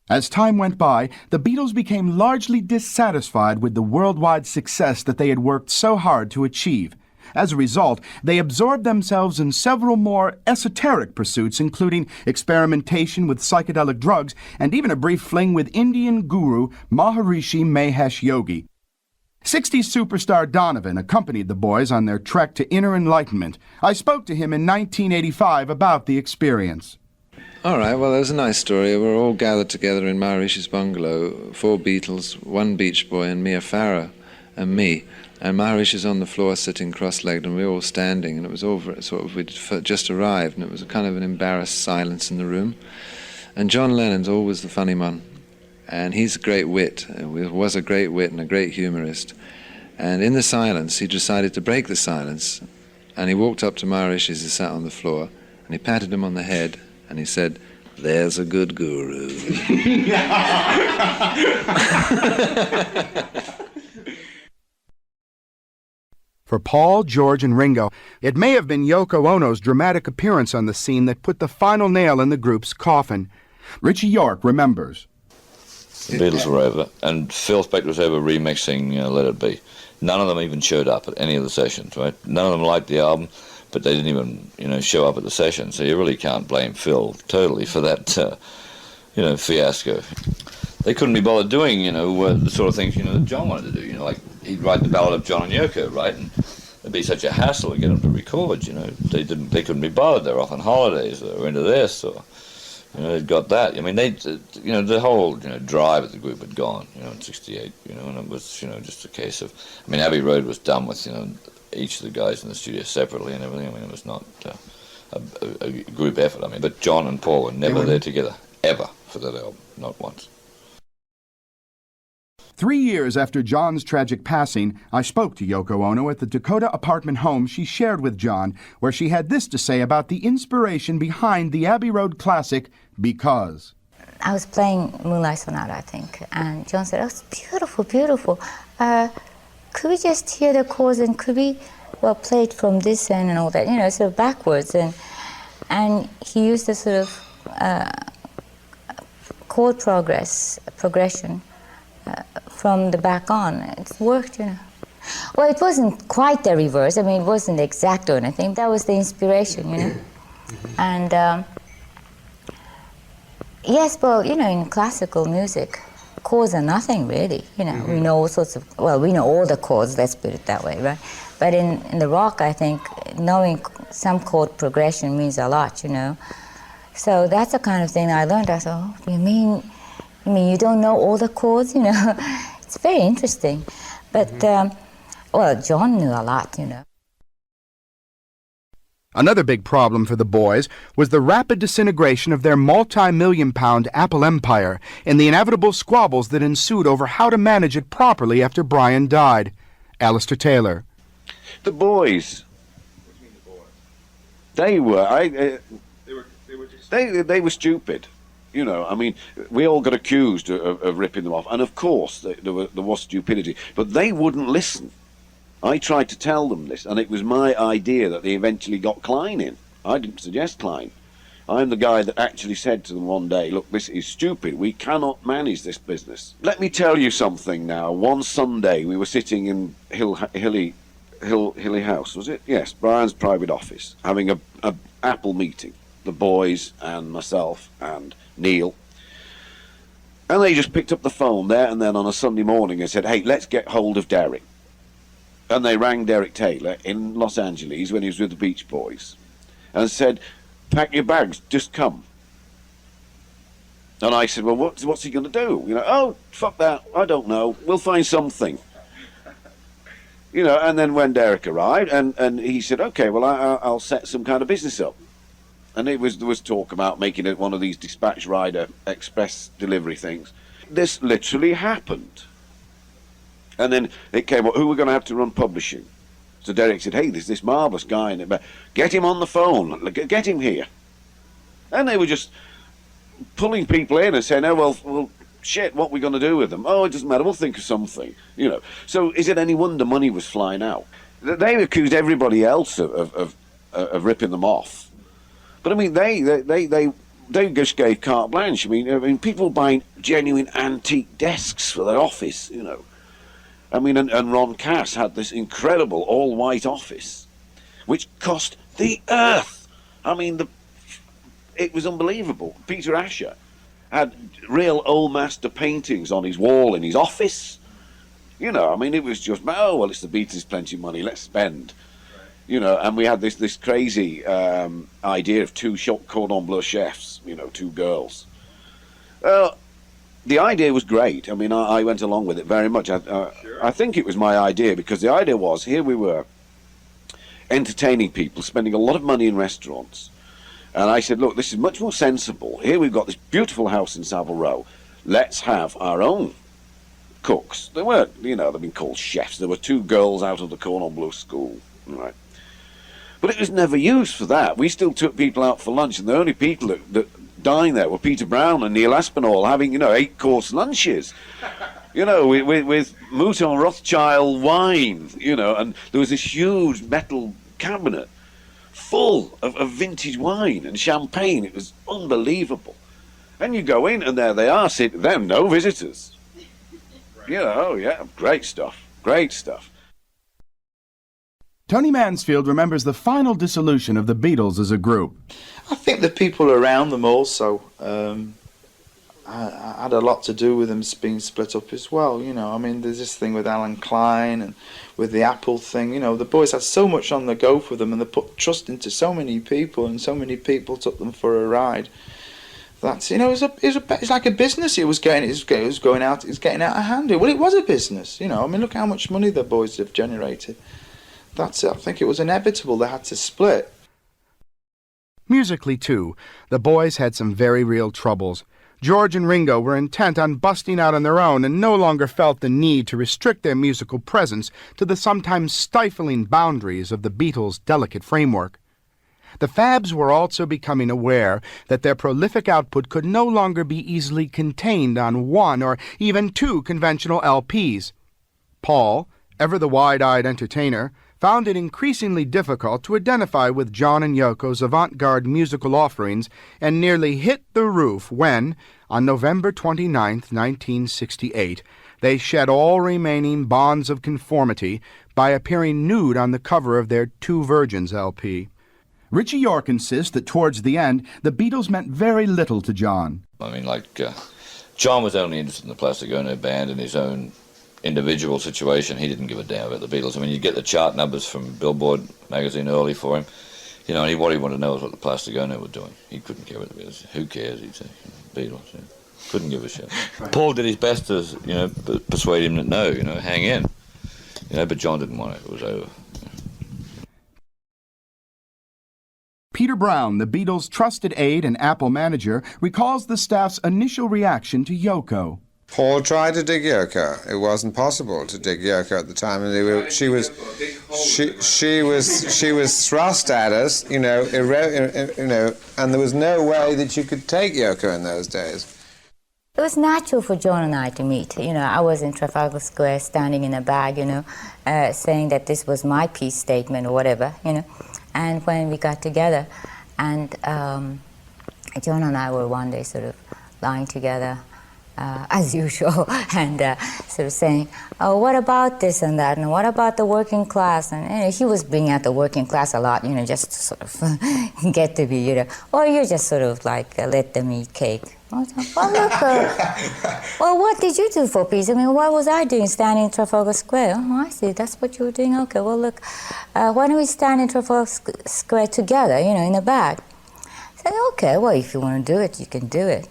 As time went by, the Beatles became largely dissatisfied with the worldwide success that they had worked so hard to achieve. As a result, they absorbed themselves in several more esoteric pursuits, including experimentation with psychedelic drugs and even a brief fling with Indian guru Maharishi Mahesh Yogi. 60s superstar Donovan accompanied the boys on their trek to inner enlightenment. I spoke to him in 1985 about the experience. All right, well, there's a nice story. We're all gathered together in Maharishi's bungalow, 4 Beatles, 1 Beach Boy, and Mia Farrow, and me. And Maharishi's on the floor sitting cross-legged, and we were all standing, and it was all sort of, we'd just arrived, and it was a kind of an embarrassed silence in the room. And John Lennon's always the funny one, and he's a great wit, was a great wit and a great humorist. And in the silence, he decided to break the silence, and he walked up to Maharishi as he sat on the floor, and he patted him on the head, and he said, "There's a good guru." For Paul, George, and Ringo, it may have been Yoko Ono's dramatic appearance on the scene that put the final nail in the group's coffin. Richie York remembers. The Beatles were over, and Phil Spector was over remixing Let It Be. None of them even showed up at any of the sessions, right? None of them liked the album, but they didn't even, show up at the session. So you really can't blame Phil totally for that, fiasco. They couldn't be bothered doing, the sort of things, that John wanted to do. Like he'd write the Ballad of John and Yoko, right? And it'd be such a hassle to get them to record. They couldn't be bothered. They're off on holidays or into this or. They'd got that. I mean, the whole, drive of the group had gone, in '68, and it was, just a case of, Abbey Road was done with, each of the guys in the studio separately and everything. It was not a group effort. But John and Paul were never there together, ever, for that album, not once. 3 years after John's tragic passing, I spoke to Yoko Ono at the Dakota apartment home she shared with John, where she had this to say about the inspiration behind the Abbey Road classic, Because. I was playing Moonlight Sonata, I think, and John said, "Oh, it's beautiful, beautiful. Could we just hear the chords and could we, play it from this end and all that, sort of backwards." And he used a sort of chord progression from the back on. It worked, Well, it wasn't quite the reverse. It wasn't exact or anything. That was the inspiration, And yes, well, in classical music, chords are nothing really. We know all sorts of, we know all the chords, let's put it that way, right? But in the rock, I think, knowing some chord progression means a lot, So that's the kind of thing I learned. I thought, oh, you mean you don't know all the chords, It's very interesting. But, John knew a lot, Another big problem for the boys was the rapid disintegration of their multi-million-pound Apple empire and the inevitable squabbles that ensued over how to manage it properly after Brian died. Alistair Taylor. The boys. They were. They were stupid. You know, I mean, we all got accused of ripping them off, and of course there was stupidity, but they wouldn't listen. I tried to tell them this, and it was my idea that they eventually got Klein in. I didn't suggest Klein. I'm the guy that actually said to them one day, look, this is stupid. We cannot manage this business. Let me tell you something now. One Sunday, we were sitting in Hilly House, was it? Yes, Brian's private office, having a Apple meeting. The boys and myself and Neil. And they just picked up the phone there and then on a Sunday morning and said, hey, let's get hold of Derek. And they rang Derek Taylor in Los Angeles when he was with the Beach Boys and said, pack your bags, just come. And I said, well, what's he going to do? You know, oh, fuck that, I don't know, we'll find something. You know, and then when Derek arrived, and he said, okay, well, I'll set some kind of business up. And there was talk about making it one of these dispatch rider express delivery things. This literally happened. And then it came up, who we're going to have to run publishing. So Derek said, hey, there's this marvellous guy in it, get him on the phone, get him here. And they were just pulling people in and saying, oh, well, shit, what are we going to do with them? Oh, it doesn't matter, we'll think of something, you know. So is it any wonder money was flying out? They accused everybody else of ripping them off. But I mean, they just gave carte blanche. I mean, people buying genuine antique desks for their office, you know. I mean, and Ron Cass had this incredible all-white office, which cost the earth. I mean, it was unbelievable. Peter Asher had real old master paintings on his wall in his office. You know, I mean, it was just, oh, well, it's the Beatles, plenty of money, let's spend. You know, and we had this crazy idea of two cordon bleu chefs, you know, two girls. The idea was great. I mean, I went along with it very much. I think it was my idea, because the idea was, here we were, entertaining people, spending a lot of money in restaurants. And I said, look, this is much more sensible. Here we've got this beautiful house in Savile Row. Let's have our own cooks. They weren't, you know, they've been called chefs. There were two girls out of the cordon bleu school, right? But it was never used for that. We still took people out for lunch, and the only people that dined there were Peter Brown and Neil Aspinall having, you know, 8-course lunches, you know, with Mouton Rothschild wine, you know, and there was this huge metal cabinet full of vintage wine and champagne. It was unbelievable. And you go in, and there they are, sitting there, no visitors. You know, yeah, great stuff, great stuff. Tony Mansfield remembers the final dissolution of the Beatles as a group. I think the people around them also had a lot to do with them being split up as well. You know, I mean, there's this thing with Alan Klein and with the Apple thing. You know, the boys had so much on the go for them, and they put trust into so many people, and so many people took them for a ride. That's, you know, it's like a business. It was getting out of hand. Well, it was a business. You know, I mean, look how much money the boys have generated. That's it. I think it was inevitable they had to split. Musically, too, the boys had some very real troubles. George and Ringo were intent on busting out on their own and no longer felt the need to restrict their musical presence to the sometimes stifling boundaries of the Beatles' delicate framework. The Fabs were also becoming aware that their prolific output could no longer be easily contained on one or even two conventional LPs. Paul, ever the wide-eyed entertainer, found it increasingly difficult to identify with John and Yoko's avant-garde musical offerings and nearly hit the roof when, on November 29, 1968, they shed all remaining bonds of conformity by appearing nude on the cover of their Two Virgins LP. Richie York insists that towards the end, the Beatles meant very little to John. I mean, John was only interested in the Plastic Ono band and his own individual situation. He didn't give a damn about the Beatles. I mean, you get the chart numbers from Billboard magazine early for him, you know, and what he wanted to know was what the Plastic Ono were doing. He couldn't care what the Beatles. Who cares? He'd say, Beatles. You know, couldn't give a shit. Paul did his best to, you know, persuade him that no, you know, hang in, you know, but John didn't want it. It was over. Peter Brown, the Beatles' trusted aide and Apple manager, recalls the staff's initial reaction to Yoko. Paul tried to dig Yoko. It wasn't possible to dig Yoko at the time, and she was thrust at us, and there was no way that you could take Yoko in those days. It was natural for John and I to meet. I was in Trafalgar Square standing in a bag, saying that this was my peace statement or whatever, And when we got together, and John and I were one day sort of lying together, as usual, and sort of saying, oh, what about this and that, and what about the working class? And he was bringing out the working class a lot, just to sort of get to be, or you just sort of like let them eat cake. I thought, well, look, well, what did you do for peace? I mean, what was I doing standing in Trafalgar Square? Oh, I see, that's what you were doing? Okay, well, look, why don't we stand in Trafalgar Square together, in a bag? I said, okay, well, if you want to do it, you can do it.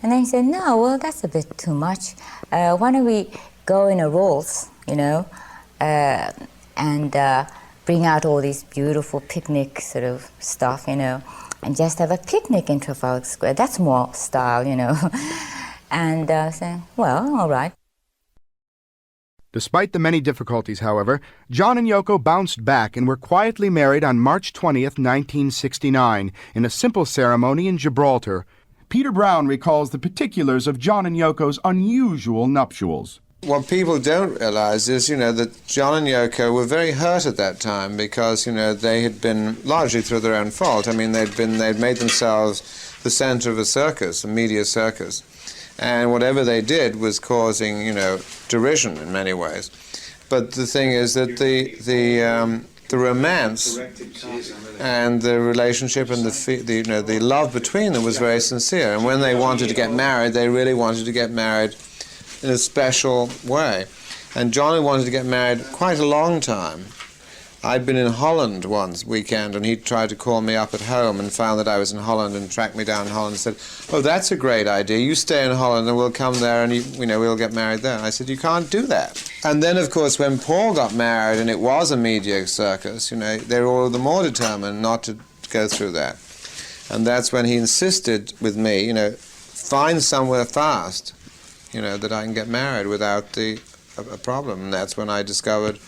And then he said, no, well, that's a bit too much. Why don't we go in a Rolls, and bring out all these beautiful picnic sort of stuff, and just have a picnic in Trafalgar Square. That's more style, And saying, well, all right. Despite the many difficulties, however, John and Yoko bounced back and were quietly married on March 20th, 1969, in a simple ceremony in Gibraltar. Peter Brown recalls the particulars of John and Yoko's unusual nuptials. What people don't realize is, that John and Yoko were very hurt at that time because, they had been, largely through their own fault, I mean, they'd made themselves the center of a circus, a media circus. And whatever they did was causing, derision in many ways. But the thing is that the romance and the relationship and the love between them was very sincere. And when they wanted to get married, they really wanted to get married in a special way. And Johnny wanted to get married quite a long time. I'd been in Holland once weekend, and he tried to call me up at home and found that I was in Holland and tracked me down in Holland and said, oh, that's a great idea. You stay in Holland and we'll come there and we'll get married there. And I said, you can't do that. And then, of course, when Paul got married and it was a media circus, they were all the more determined not to go through that. And that's when he insisted with me, find somewhere fast, that I can get married without a problem. And that's when I discovered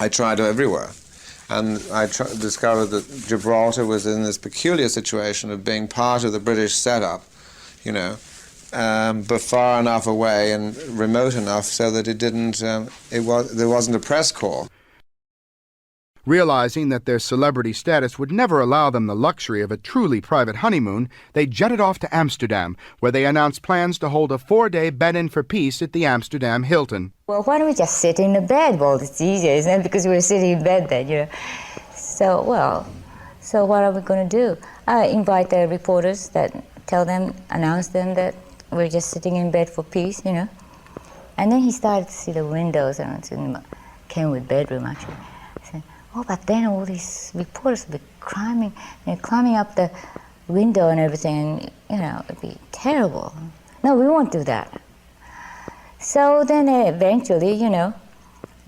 I tried everywhere. And I discovered that Gibraltar was in this peculiar situation of being part of the British setup, but far enough away and remote enough so that there wasn't a press corps. Realizing that their celebrity status would never allow them the luxury of a truly private honeymoon, they jetted off to Amsterdam, where they announced plans to hold a 4-day bed-in for peace at the Amsterdam Hilton. Well, why don't we just sit in the bed? Well, it's easier, isn't it? Because we were sitting in bed then, So what are we going to do? Invite the reporters announce them that we're just sitting in bed for peace, And then he started to see the windows, and it's in the Kenwood bedroom, actually. Oh, but then all these reporters would be climbing up the window and everything, it'd be terrible. No, we won't do that. So then eventually,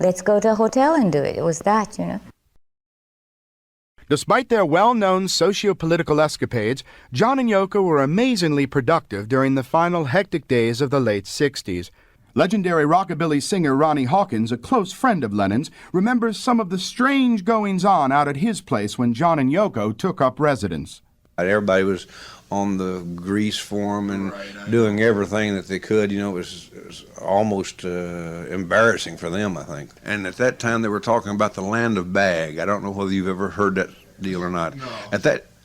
let's go to a hotel and do it. It was that, Despite their well-known socio-political escapades, John and Yoko were amazingly productive during the final hectic days of the late 60s. Legendary rockabilly singer Ronnie Hawkins, a close friend of Lennon's, remembers some of the strange goings-on out at his place when John and Yoko took up residence. Everybody was on the grease form and doing everything that they could. It was almost embarrassing for them, I think. And at that time, they were talking about the land of Bag. I don't know whether you've ever heard that deal or not. No.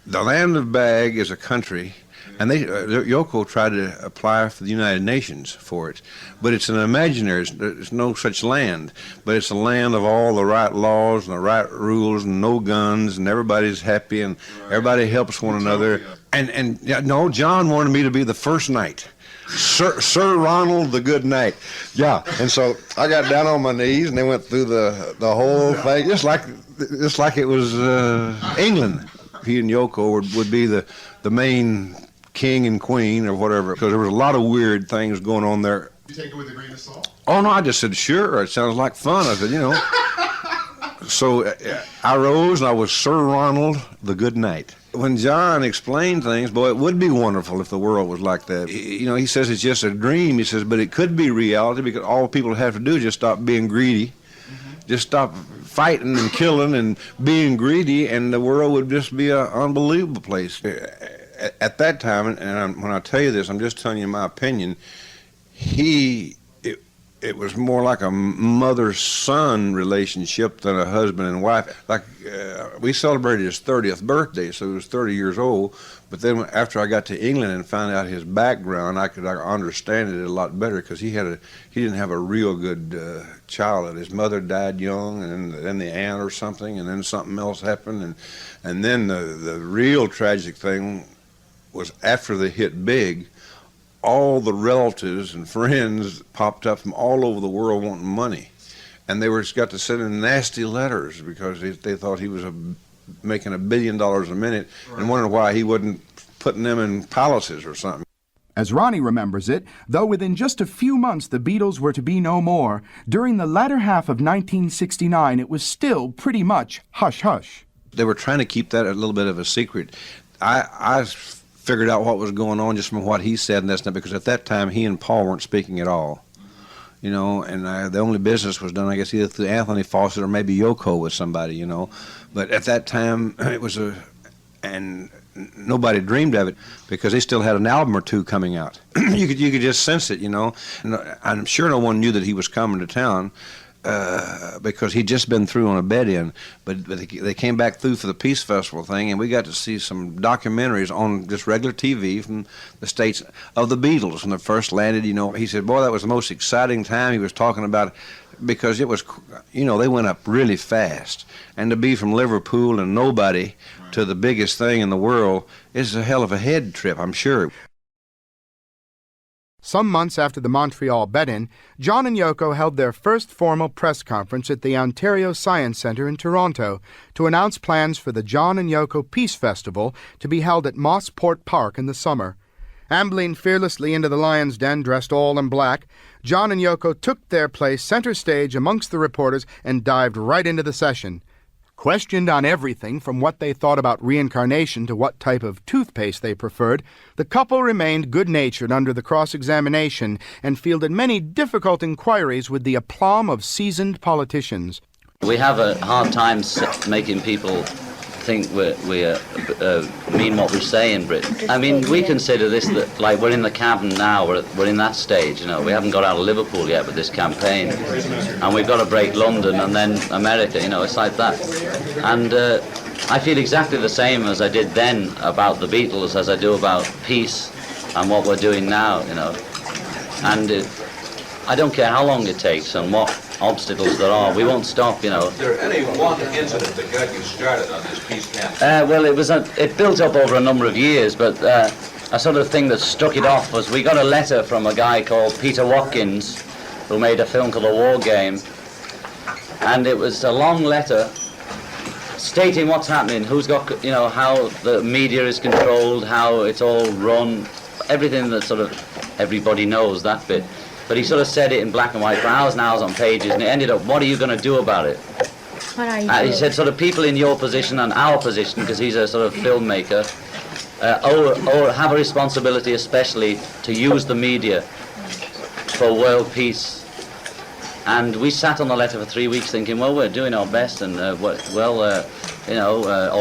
The land of Bag is a country. And Yoko tried to apply for the United Nations for it. But it's an imaginary, there's no such land. But it's a land of all the right laws and the right rules and no guns and everybody's happy and everybody helps one another. And John wanted me to be the first knight. Sir Ronald the Good Knight. Yeah, and so I got down on my knees and they went through the whole thing, just like it was England. He and Yoko would be the main king and queen or whatever, because there was a lot of weird things going on there. You take it with a grain of salt? Oh, no, I just said, sure, it sounds like fun. I said, So I rose and I was Sir Ronald the Good Knight. When John explained things, boy, it would be wonderful if the world was like that. He says it's just a dream. He says, but it could be reality because all people have to do is just stop being greedy, just stop fighting and killing and being greedy, and the world would just be an unbelievable place. At that time, and when I tell you this, I'm just telling you my opinion, it was more like a mother-son relationship than a husband and wife. Like, we celebrated his 30th birthday, so he was 30 years old. But then after I got to England and found out his background, I could understand it a lot better because he didn't have a real good childhood. His mother died young, and then the aunt or something, and then something else happened. And then the real tragic thing was after they hit big, all the relatives and friends popped up from all over the world wanting money. And they got to send in nasty letters because they thought he was making $1 billion a minute and wondered why he wasn't putting them in palaces or something. As Ronnie remembers it, though within just a few months the Beatles were to be no more, during the latter half of 1969 it was still pretty much hush-hush. They were trying to keep that a little bit of a secret. I figured out what was going on just from what he said, and that's not because at that time he and Paul weren't speaking at all, and the only business was done, I guess, either through Anthony Fawcett or maybe Yoko with somebody, but at that time it was and nobody dreamed of it because they still had an album or two coming out. you could just sense it, and I'm sure no one knew that he was coming to town. Because he'd just been through on a bed-in, but they came back through for the Peace Festival thing, and we got to see some documentaries on just regular TV from the States of the Beatles when they first landed. He said, boy, that was the most exciting time. He was talking about because it was, they went up really fast, and to be from Liverpool and nobody to the biggest thing in the world is a hell of a head trip, I'm sure. Some months after the Montreal bed-in, John and Yoko held their first formal press conference at the Ontario Science Centre in Toronto to announce plans for the John and Yoko Peace Festival to be held at Mossport Park in the summer. Ambling fearlessly into the lion's den dressed all in black, John and Yoko took their place center stage amongst the reporters and dived right into the session. Questioned on everything from what they thought about reincarnation to what type of toothpaste they preferred, the couple remained good-natured under the cross-examination and fielded many difficult inquiries with the aplomb of seasoned politicians. We have a hard time making people think we mean what we say in Britain. I mean, we consider this that, like, we're in the cabin now, we're in that stage, we haven't got out of Liverpool yet with this campaign, and we've got to break London and then America, it's like that. And I feel exactly the same as I did then about the Beatles as I do about peace and what we're doing now, and I don't care how long it takes and what obstacles there are, we won't stop, Is there any one incident that got you started on this peace campaign? Well, it built up over a number of years, but a sort of thing that struck it off was we got a letter from a guy called Peter Watkins, who made a film called The War Game, and it was a long letter stating what's happening, who's got, how the media is controlled, how it's all run, everything that sort of everybody knows, that bit. But he sort of said it in black and white for hours and hours on pages, and it ended up, what are you going to do about it? What are you doing? He said sort of people in your position and our position, because he's a sort of filmmaker, or have a responsibility especially to use the media for world peace. And we sat on the letter for 3 weeks thinking, well, we're doing our best, and all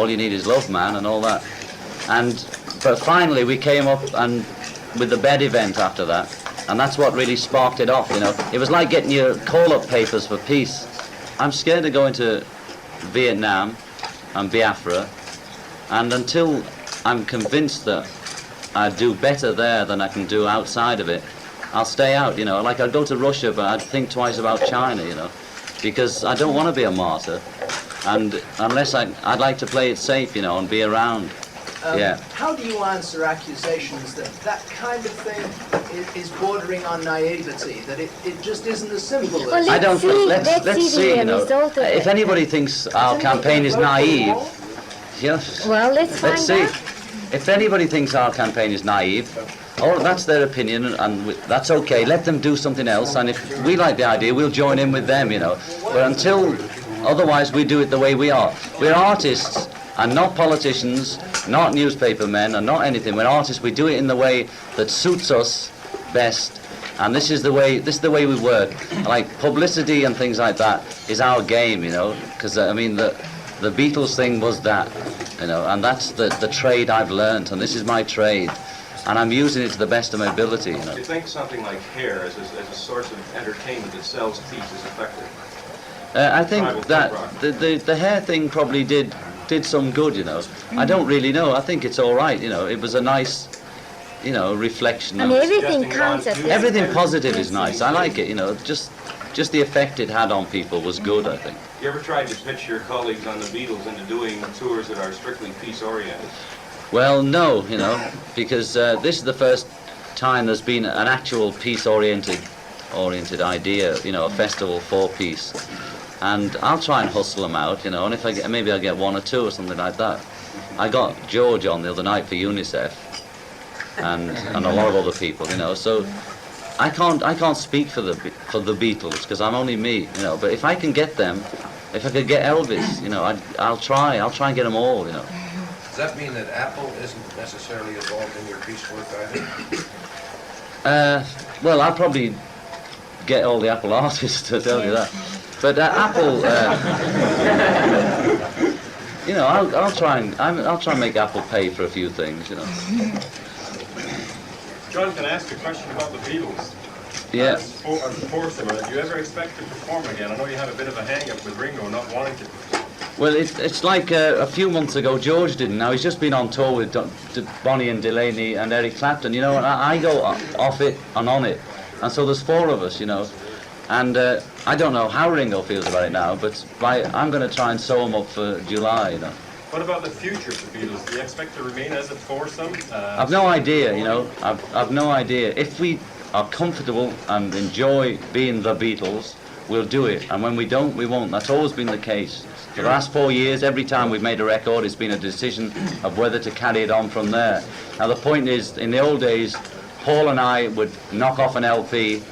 you need is love, man, and all that. But finally we came up and with the bed event after that, and that's what really sparked it off, It was like getting your call-up papers for peace. I'm scared to go into Vietnam and Biafra, and until I'm convinced that I do better there than I can do outside of it, I'll stay out, Like I'd go to Russia, but I'd think twice about China, because I don't want to be a martyr, and unless I'd like to play it safe, and be around. How do you answer accusations that kind of thing is bordering on naivety, that it just isn't as simple as... I don't think, let's see, if anybody thinks our campaign is naive, well, let's see. If anybody thinks our campaign is naive, that's their opinion, and that's okay. Let them do something else, and if we like the idea, we'll join in with them, But until Otherwise, we do it the way we are. We're artists and not politicians, not newspaper men, and not anything. We're artists. We do it in the way that suits us best. And this is the way we work. Like publicity and things like that is our game, you know. Because I mean, the Beatles thing was that, you know, and that's the trade I've learnt, and this is my trade, and I'm using it to the best of my ability, you know. Do you think something like hair as a source of entertainment that sells peace is effective? I think that the hair thing probably did some good, you know. I don't really know. I think it's all right, you know. It was a nice, you know, reflection. I mean, everything counts at this everything point. positive is nice. I like it, you know. Just the effect it had on people was good, I think. You ever tried to pitch your colleagues on the Beatles into doing tours that are strictly peace-oriented? Well, no, you know, because this is the first time there's been an actual peace-oriented idea, you know, a festival for peace. And I'll try and hustle them out, you know, and if I get, maybe I'll get one or two or something like that. I got George on the other night for UNICEF, and a lot of other people, you know. So I can't speak for the Beatles because I'm only me, you know. But if I can get them, if I could get Elvis, you know, I'll try and get them all, you know. Does that mean that Apple isn't necessarily involved in your peace work either? Well, I'll probably get all the Apple artists to tell you that. But Apple, you know, I'll try and make Apple pay for a few things, you know. John, can I ask a question about the Beatles? Yeah. As a foursome, do you ever expect to perform again? I know you had a bit of a hang-up with Ringo not wanting to. Well, it's like a few months ago George didn't. Now he's just been on tour with Bonnie and Delaney and Eric Clapton, you know, and I go off it and on it. And so there's four of us, you know. And I don't know how Ringo feels about it now, but I'm going to try and sew him up for July, you know. What about the future of the Beatles? Do you expect to remain as a foursome? I've no idea, you know. I've no idea. If we are comfortable and enjoy being the Beatles, we'll do it. And when we don't, we won't. That's always been the case. For the last 4 years, every time we've made a record, it's been a decision of whether to carry it on from there. Now, the point is, in the old days, Paul and I would knock off an LP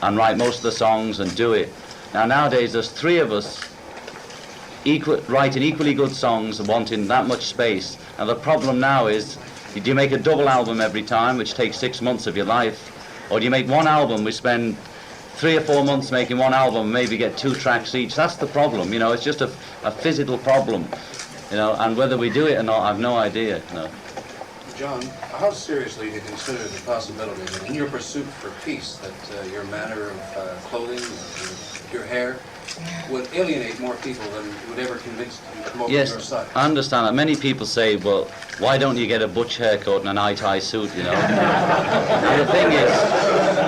and write most of the songs and do it. Now, nowadays, there's three of us writing equally good songs and wanting that much space. Now, the problem now is, do you make a double album every time, which takes 6 months of your life, or do you make one album, we spend 3 or 4 months making one album, maybe get 2 tracks each? That's the problem, you know. It's just a physical problem, you know, and whether we do it or not, I've no idea, you know. John, how seriously do you consider the possibility that in your pursuit for peace, that your manner of clothing, your hair, would alienate more people than would ever convince them to come over to your Yes, side? I understand that. Many people say, well, why don't you get a butch haircut and an eye-tie suit, you know? Now, the thing is,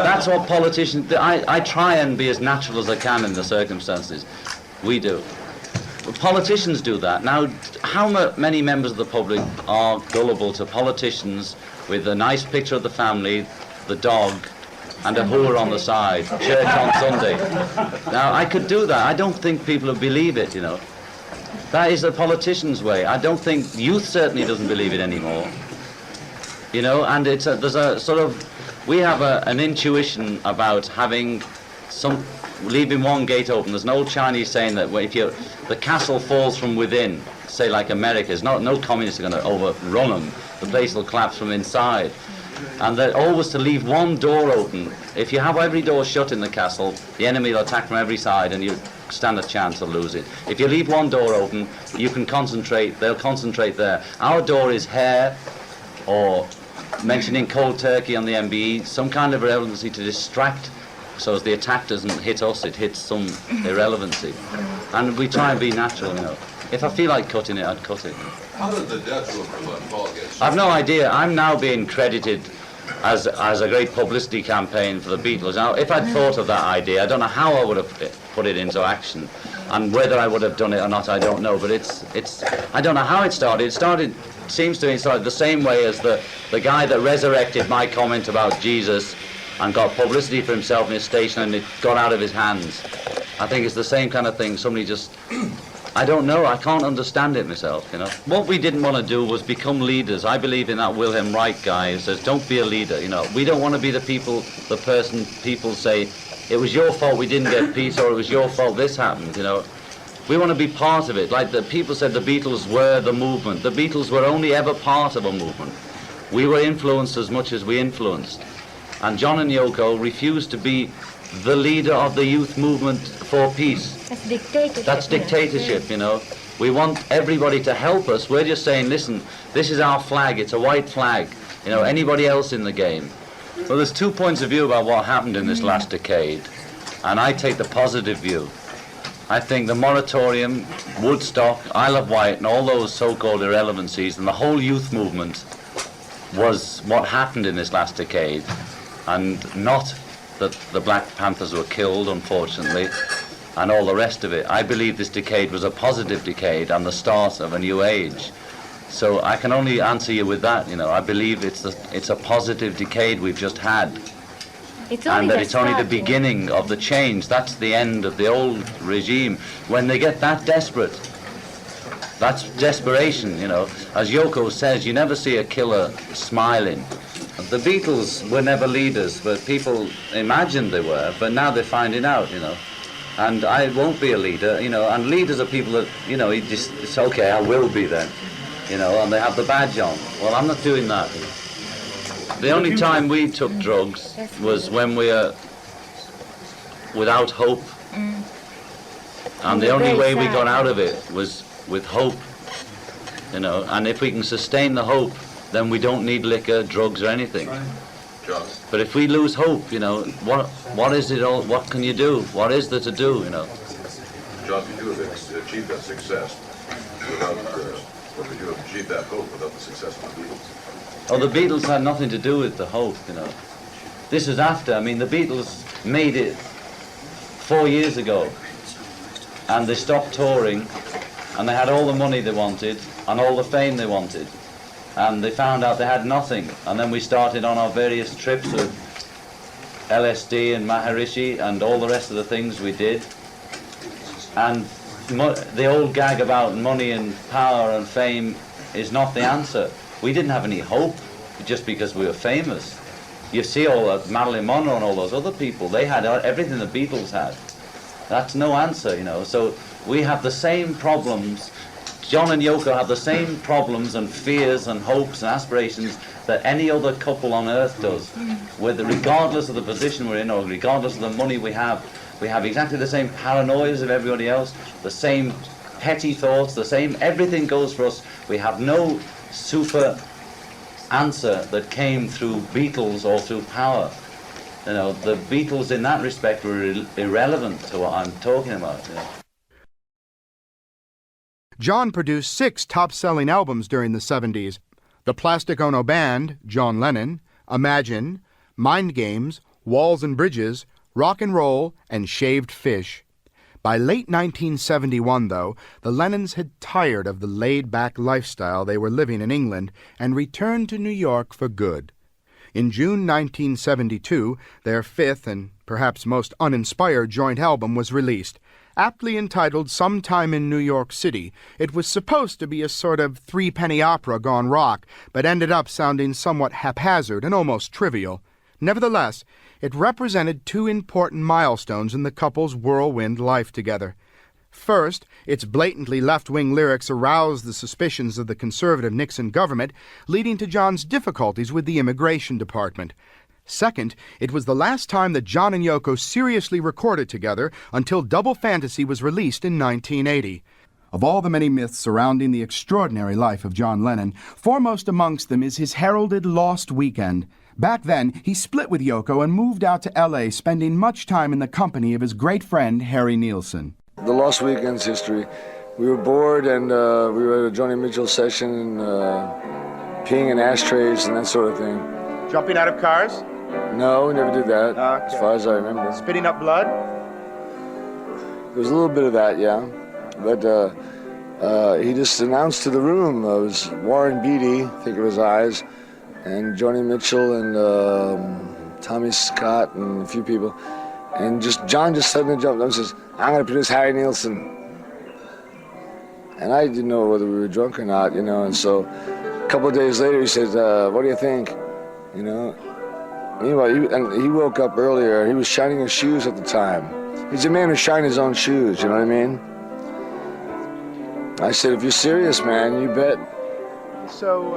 that's what politicians... I try and be as natural as I can in the circumstances. We do. Politicians do that. Now, how many members of the public are gullible to politicians with a nice picture of the family, the dog, and a whore on the side, church on Sunday? Now, I could do that. I don't think people would believe it, you know. That is the politician's way. I don't think youth certainly doesn't believe it anymore. You know, and there's a sort of... We have an intuition about having leaving one gate open. There's an old Chinese saying that if the castle falls from within, say like America, no communists are going to overrun them. The place will collapse from inside. And that always to leave one door open. If you have every door shut in the castle, the enemy will attack from every side and you stand a chance of losing. If you leave one door open, you can concentrate, they'll concentrate there. Our door is hair, or mentioning cold turkey on the MBE, some kind of relevancy to distract, so as the attack doesn't hit us, it hits some irrelevancy. And we try and be natural, you know. If I feel like cutting it, I'd cut it. How did the Dutch look when Paul gets? I've no idea. I'm now being credited as a great publicity campaign for the Beatles. Now, if I'd thought of that idea, I don't know how I would have put it into action, and whether I would have done it or not, I don't know. But it's I don't know how it started. It seems to me the same way as the guy that resurrected my comment about Jesus and got publicity for himself in his station, and it got out of his hands. I think it's the same kind of thing. Somebody just... I don't know. I can't understand it myself, you know. What we didn't want to do was become leaders. I believe in that Wilhelm Reich guy who says, don't be a leader, you know. We don't want to be the person people say, it was your fault we didn't get peace, or it was your fault this happened, you know. We want to be part of it. Like the people said the Beatles were the movement. The Beatles were only ever part of a movement. We were influenced as much as we influenced. And John and Yoko refused to be the leader of the youth movement for peace. That's dictatorship. That's dictatorship, you know. We want everybody to help us. We're just saying, listen, this is our flag. It's a white flag. You know, anybody else in the game. Well, there's 2 points of view about what happened in this last decade. And I take the positive view. I think the moratorium, Woodstock, Isle of Wight, and all those so-called irrelevancies, and the whole youth movement was what happened in this last decade, and not that the Black Panthers were killed, unfortunately, and all the rest of it. I believe this decade was a positive decade and the start of a new age. So I can only answer you with that, you know. I believe it's a positive decade we've just had. And that it's only the beginning of the change. That's the end of the old regime. When they get that desperate, that's desperation, you know. As Yoko says, you never see a killer smiling. The Beatles were never leaders, but people imagined they were, but now they're finding out, you know. And I won't be a leader, you know, and leaders are people that, you know, it's okay, I will be then, you know, and they have the badge on. Well, I'm not doing that. The only time we took drugs was when we were without hope. And the only way we got out of it was with hope, you know. And if we can sustain the hope, then we don't need liquor, drugs, or anything. But if we lose hope, you know, what is it all? What can you do? What is there to do, you know? John, could you have achieved that success without, or could you have achieved that hope without the success of the Beatles? Oh, the Beatles had nothing to do with the hope, you know. This is after. I mean, the Beatles made it 4 years ago, and they stopped touring, and they had all the money they wanted, and all the fame they wanted, and they found out they had nothing. And then we started on our various trips with LSD and Maharishi and all the rest of the things we did. And the old gag about money and power and fame is not the answer. We didn't have any hope just because we were famous. You see all that, Marilyn Monroe and all those other people, they had everything the Beatles had. That's no answer, you know. So we have the same problems. John and Yoko have the same problems and fears and hopes and aspirations that any other couple on earth does. Regardless of the position we're in or regardless of the money we have exactly the same paranoias of everybody else, the same petty thoughts, the same, everything goes for us. We have no super answer that came through Beatles or through power. You know, the Beatles in that respect were irrelevant to what I'm talking about. You know. John produced 6 top-selling albums during the 70s. The Plastic Ono Band, John Lennon, Imagine, Mind Games, Walls and Bridges, Rock and Roll, and Shaved Fish. By late 1971, though, the Lennons had tired of the laid-back lifestyle they were living in England and returned to New York for good. In June 1972, their 5th and perhaps most uninspired joint album was released. Aptly entitled Sometime in New York City, it was supposed to be a sort of three-penny opera gone rock, but ended up sounding somewhat haphazard and almost trivial. Nevertheless, it represented 2 important milestones in the couple's whirlwind life together. First, its blatantly left-wing lyrics aroused the suspicions of the conservative Nixon government, leading to John's difficulties with the Immigration Department. Second, it was the last time that John and Yoko seriously recorded together until Double Fantasy was released in 1980. Of all the many myths surrounding the extraordinary life of John Lennon, foremost amongst them is his heralded Lost Weekend. Back then, he split with Yoko and moved out to L.A., spending much time in the company of his great friend, Harry Nilsson. The Lost Weekend's history. We were bored and we were at a Joni Mitchell session, peeing in ashtrays and that sort of thing. Jumping out of cars? No, we never did that, Okay. as far as I remember. Spitting up blood? There was a little bit of that, yeah. But he just announced to the room, it was Warren Beatty, think of his eyes, and Joni Mitchell and Tommy Scott and a few people. And John just suddenly jumped up and says, I'm going to produce Harry Nilsson. And I didn't know whether we were drunk or not, you know, and so a couple of days later he says, what do you think? You know. Anyway, he woke up earlier. He was shining his shoes at the time. He's a man who shines his own shoes, you know what I mean? I said, if you're serious, man, you bet. So,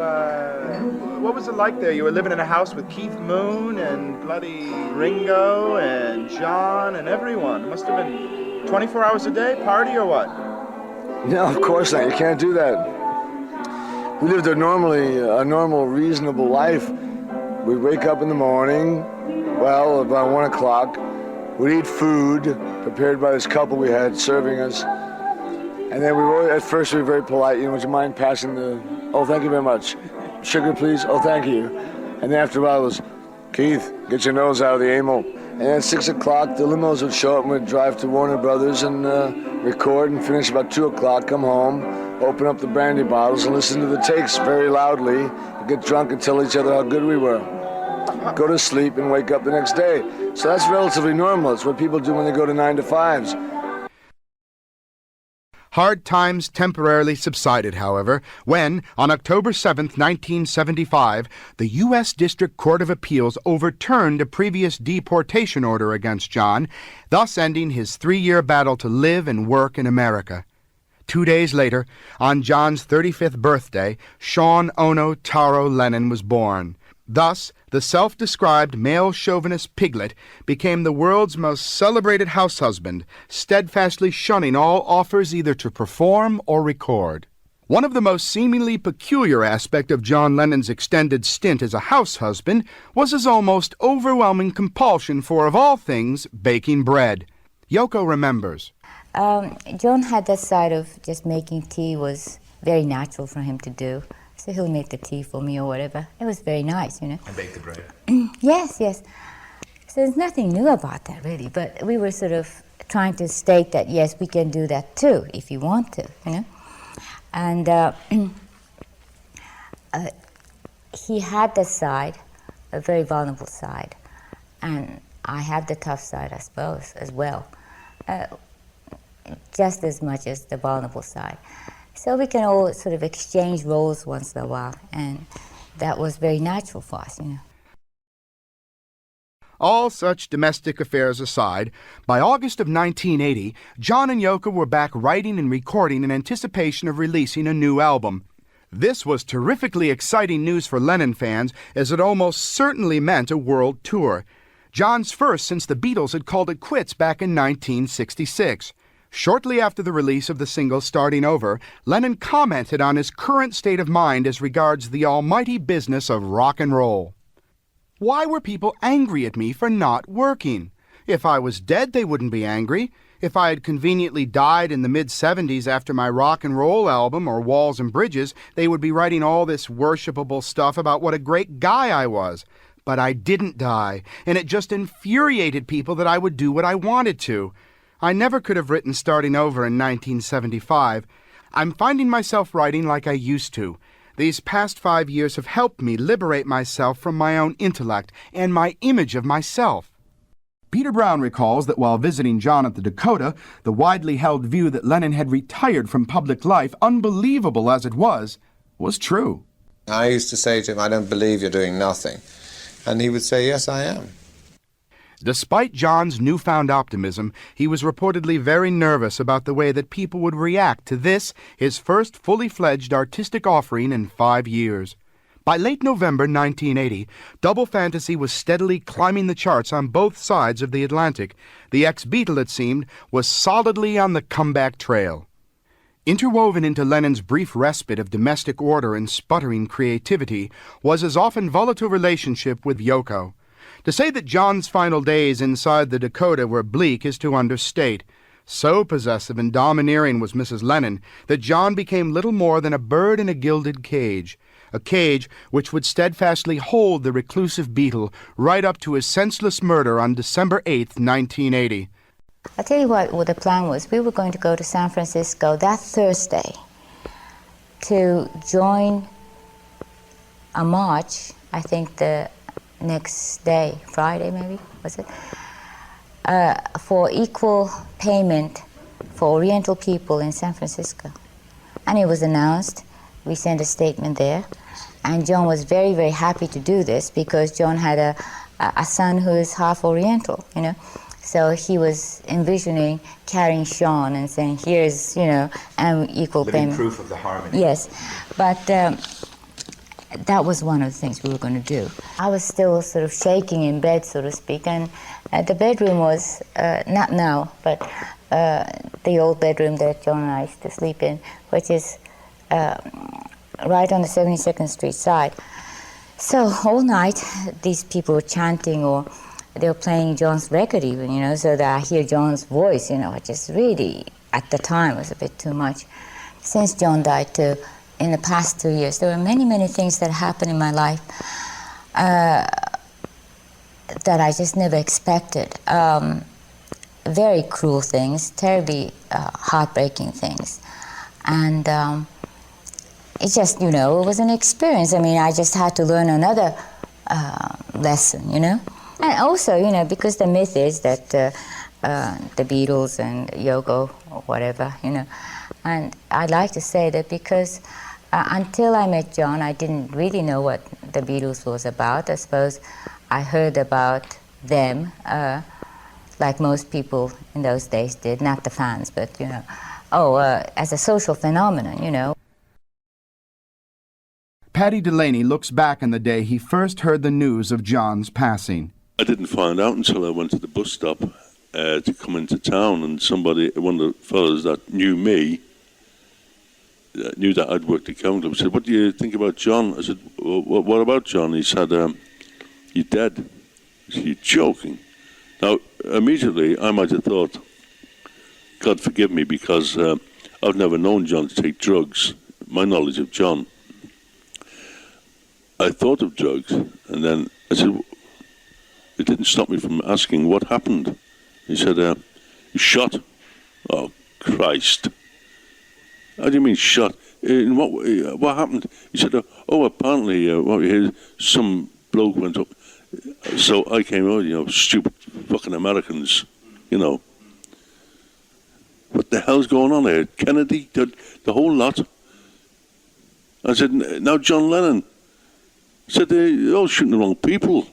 what was it like there? You were living in a house with Keith Moon and bloody Ringo and John and everyone. It must have been 24 hours a day, party or what? No, of course not. You can't do that. We lived a normal, reasonable life. We'd wake up in the morning, well, about 1 o'clock. We'd eat food prepared by this couple we had serving us. And then at first we were very polite. Would you mind passing the, oh, thank you very much. Sugar, please? Oh, thank you. And then after a while it was, Keith, get your nose out of the ammo. And at 6 o'clock, the limos would show up and we'd drive to Warner Brothers and record and finish about 2 o'clock, come home, open up the brandy bottles and listen to the takes very loudly, get drunk and tell each other how good we were. Go to sleep and wake up the next day. So that's relatively normal. It's what people do when they go to 9 to 5s. Hard times temporarily subsided, however, when, on October 7, 1975, the U.S. District Court of Appeals overturned a previous deportation order against John, thus ending his 3-year battle to live and work in America. 2 days later, on John's 35th birthday, Sean Ono Taro Lennon was born. Thus, the self-described male chauvinist piglet became the world's most celebrated house husband, steadfastly shunning all offers either to perform or record. One of the most seemingly peculiar aspects of John Lennon's extended stint as a house husband was his almost overwhelming compulsion for, of all things, baking bread. Yoko remembers. John had that side of just making tea was very natural for him to do. So he'll make the tea for me or whatever. It was very nice, And bake the bread. Yes. So there's nothing new about that, really. But we were sort of trying to state that, yes, we can do that too, if you want to, And he had the side, a very vulnerable side. And I have the tough side, I suppose, as well. Just as much as the vulnerable side. So we can all sort of exchange roles once in a while, and that was very natural for us, All such domestic affairs aside, by August of 1980, John and Yoko were back writing and recording in anticipation of releasing a new album. This was terrifically exciting news for Lennon fans, as it almost certainly meant a world tour. John's first since the Beatles had called it quits back in 1966. Shortly after the release of the single Starting Over, Lennon commented on his current state of mind as regards the almighty business of rock and roll. Why were people angry at me for not working? If I was dead, they wouldn't be angry. If I had conveniently died in the mid-70s after my rock and roll album or Walls and Bridges, they would be writing all this worshipable stuff about what a great guy I was. But I didn't die, and it just infuriated people that I would do what I wanted to. I never could have written Starting Over in 1975. I'm finding myself writing like I used to. These past 5 years have helped me liberate myself from my own intellect and my image of myself. Peter Brown recalls that while visiting John at the Dakota, the widely held view that Lennon had retired from public life, unbelievable as it was true. I used to say to him, I don't believe you're doing nothing. And he would say, yes, I am. Despite John's newfound optimism, he was reportedly very nervous about the way that people would react to this, his first fully fledged artistic offering in 5 years. By late November 1980, Double Fantasy was steadily climbing the charts on both sides of the Atlantic. The ex-Beatle, it seemed, was solidly on the comeback trail. Interwoven into Lennon's brief respite of domestic order and sputtering creativity was his often volatile relationship with Yoko. To say that John's final days inside the Dakota were bleak is to understate. So possessive and domineering was Mrs. Lennon that John became little more than a bird in a gilded cage, a cage which would steadfastly hold the reclusive Beatle right up to his senseless murder on December 8, 1980. I'll tell you what the plan was. We were going to go to San Francisco that Thursday to join a march, I think the next day, Friday maybe, was it? For equal payment for Oriental people in San Francisco. And it was announced. We sent a statement there. And John was very, very happy to do this because John had a son who is half Oriental, So he was envisioning carrying Sean and saying, here's, and equal Living payment. proof of the harmony. Yes, but that was one of the things we were going to do. I was still sort of shaking in bed, so to speak, and the bedroom was, not now, but the old bedroom that John and I used to sleep in, which is right on the 72nd Street side. So all night, these people were chanting, or they were playing John's record even, so that I hear John's voice, which is really, at the time, was a bit too much. Since John died too, in the past 2 years, there were many, many things that happened in my life that I just never expected. Very cruel things, terribly heartbreaking things. And it just, it was an experience. I mean, I just had to learn another lesson, And also, because the myth is that the Beatles and Yoko or whatever, And I'd like to say that because until I met John, I didn't really know what the Beatles was about. I suppose I heard about them, like most people in those days did, not the fans, but, as a social phenomenon, Paddy Delaney looks back on the day he first heard the news of John's passing. I didn't find out until I went to the bus stop to come into town, and one of the fellows that knew me, knew that I'd worked at County Club, said, "What do you think about John?" I said, well, "What about John?" He said, "You're dead." I said, "You're joking." Now, immediately, I might have thought, God forgive me, because I've never known John to take drugs. My knowledge of John, I thought of drugs, and then I said, it didn't stop me from asking what happened. He said, "You shot." Oh, Christ. How do you mean shot? In what happened? He said, "Oh, apparently, some bloke went up." So I came out, stupid fucking Americans, What the hell's going on here? Kennedy, the whole lot. I said, "Now John Lennon." He said, "They're all shooting the wrong people."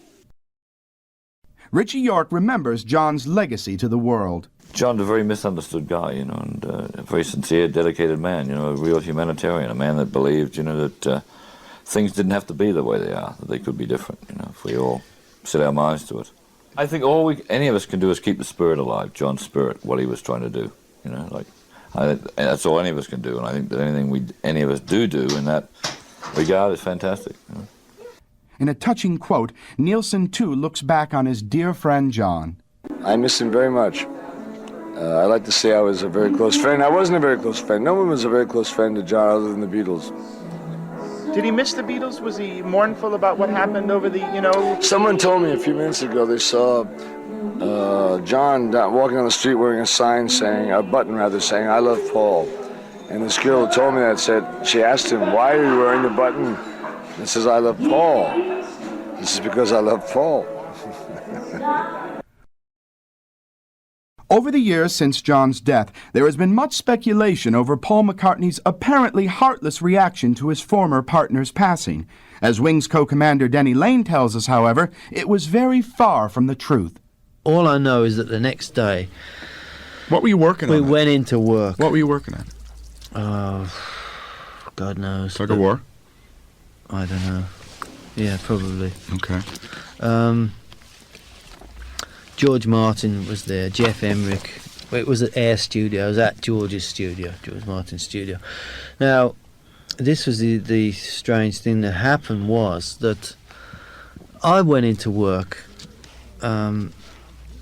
Richie York remembers John's legacy to the world. John's a very misunderstood guy, and a very sincere, dedicated man, a real humanitarian, a man that believed, that things didn't have to be the way they are, that they could be different, if we all set our minds to it. I think all any of us can do is keep the spirit alive, John's spirit, what he was trying to do, and that's all any of us can do, and I think that anything any of us do in that regard is fantastic. In a touching quote, Nielsen too looks back on his dear friend John. I miss him very much. I like to say I was a very close friend. I wasn't a very close friend. No one was a very close friend to John other than the Beatles. Did he miss the Beatles? Was he mournful about what happened over the, Someone told me a few minutes ago they saw John walking on the street wearing a sign saying, a button rather, saying, "I love Paul." And this girl who told me that she asked him, "Why are you wearing the button?" And he says, "I love Paul." This is because I love Paul. Over the years since John's death, there has been much speculation over Paul McCartney's apparently heartless reaction to his former partner's passing. As Wings co-commander Denny Lane tells us, however, it was very far from the truth. All I know is that the next day... What were you working on? We went into work. What were you working on? Oh, God knows. Tug of war? I don't know. Yeah, probably. Okay. George Martin was there, Jeff Emmerich. It was at Air Studio. I was at George's studio, George Martin's studio. Now, this was the strange thing that happened was that I went into work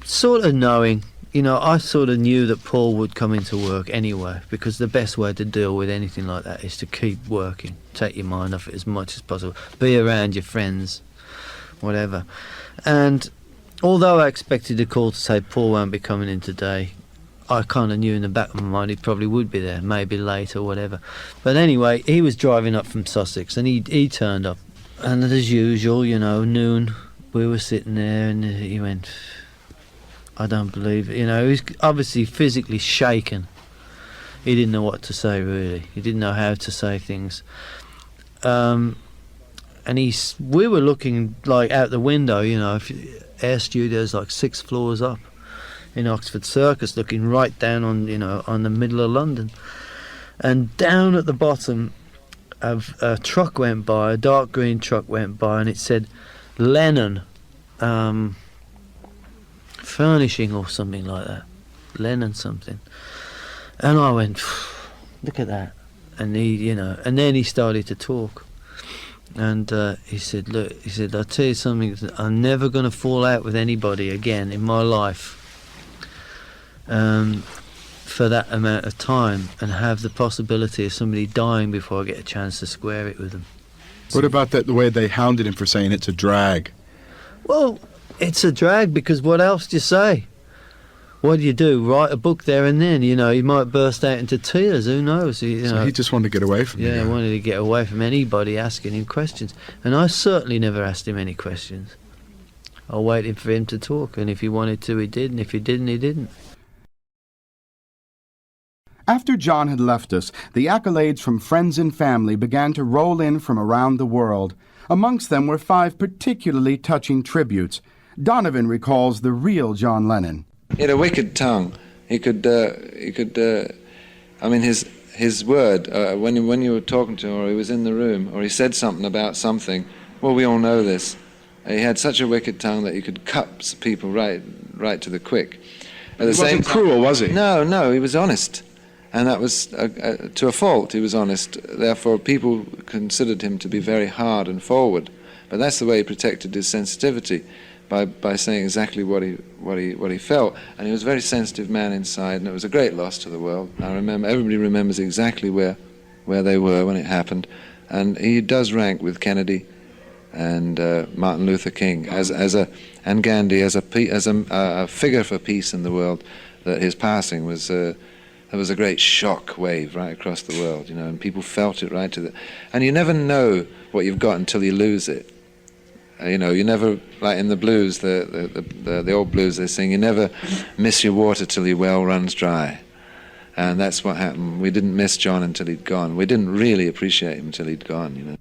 sort of knowing, I sort of knew that Paul would come into work anyway, because the best way to deal with anything like that is to keep working, take your mind off it as much as possible, be around your friends, whatever. And although I expected a call to say Paul won't be coming in today, I kind of knew in the back of my mind he probably would be there, maybe late or whatever. But anyway, he was driving up from Sussex and he turned up. And as usual, noon, we were sitting there and he went, "I don't believe it." He was obviously physically shaken. He didn't know what to say, really. He didn't know how to say things. And we were looking like out the window, Air Studio's like 6 floors up. in Oxford Circus, looking right down on, you know, on the middle of London. And down at the bottom, a truck went by, a dark green truck went by, and it said Lennon furnishing or something like that. Lennon something. And I went, look at that. And he, you know, and then he started to talk. And he said, look, he said, I'll tell you something, I'm never going to fall out with anybody again in my life for that amount of time and have the possibility of somebody dying before I get a chance to square it with them. What about the way they hounded him for saying it's a drag? Well, it's a drag because what else do you say? What do you do? Write a book there and then, you know, he might burst out into tears, who knows? You know. So he just wanted to get away from you. Yeah, he wanted to get away from anybody asking him questions. And I certainly never asked him any questions. I waited for him to talk, and if he wanted to, he did, and if he didn't, he didn't. After John had left us, the accolades from friends and family began to roll in from around the world. Amongst them were 5 particularly touching tributes. Donovan recalls the real John Lennon. He had a wicked tongue. He could. I mean, his word when you were talking to him, or he was in the room, or he said something about something. Well, we all know this. He had such a wicked tongue that he could cut people right to the quick. He wasn't cruel, was he? No, he was honest, and that was to a fault. He was honest. Therefore, people considered him to be very hard and forward. But that's the way he protected his sensitivity. By saying exactly what he felt, and he was a very sensitive man inside, and it was a great loss to the world. I remember everybody remembers exactly where they were when it happened, and he does rank with Kennedy and Martin Luther King and Gandhi as a figure for peace in the world. That his passing was there was a great shock wave right across the world, you know, and people felt it right to the. And you never know what you've got until you lose it. You know, you never, like in the blues, the old blues, they sing, you never miss your water till your well runs dry. And that's what happened. We didn't miss John until he'd gone. We didn't really appreciate him until he'd gone, you know.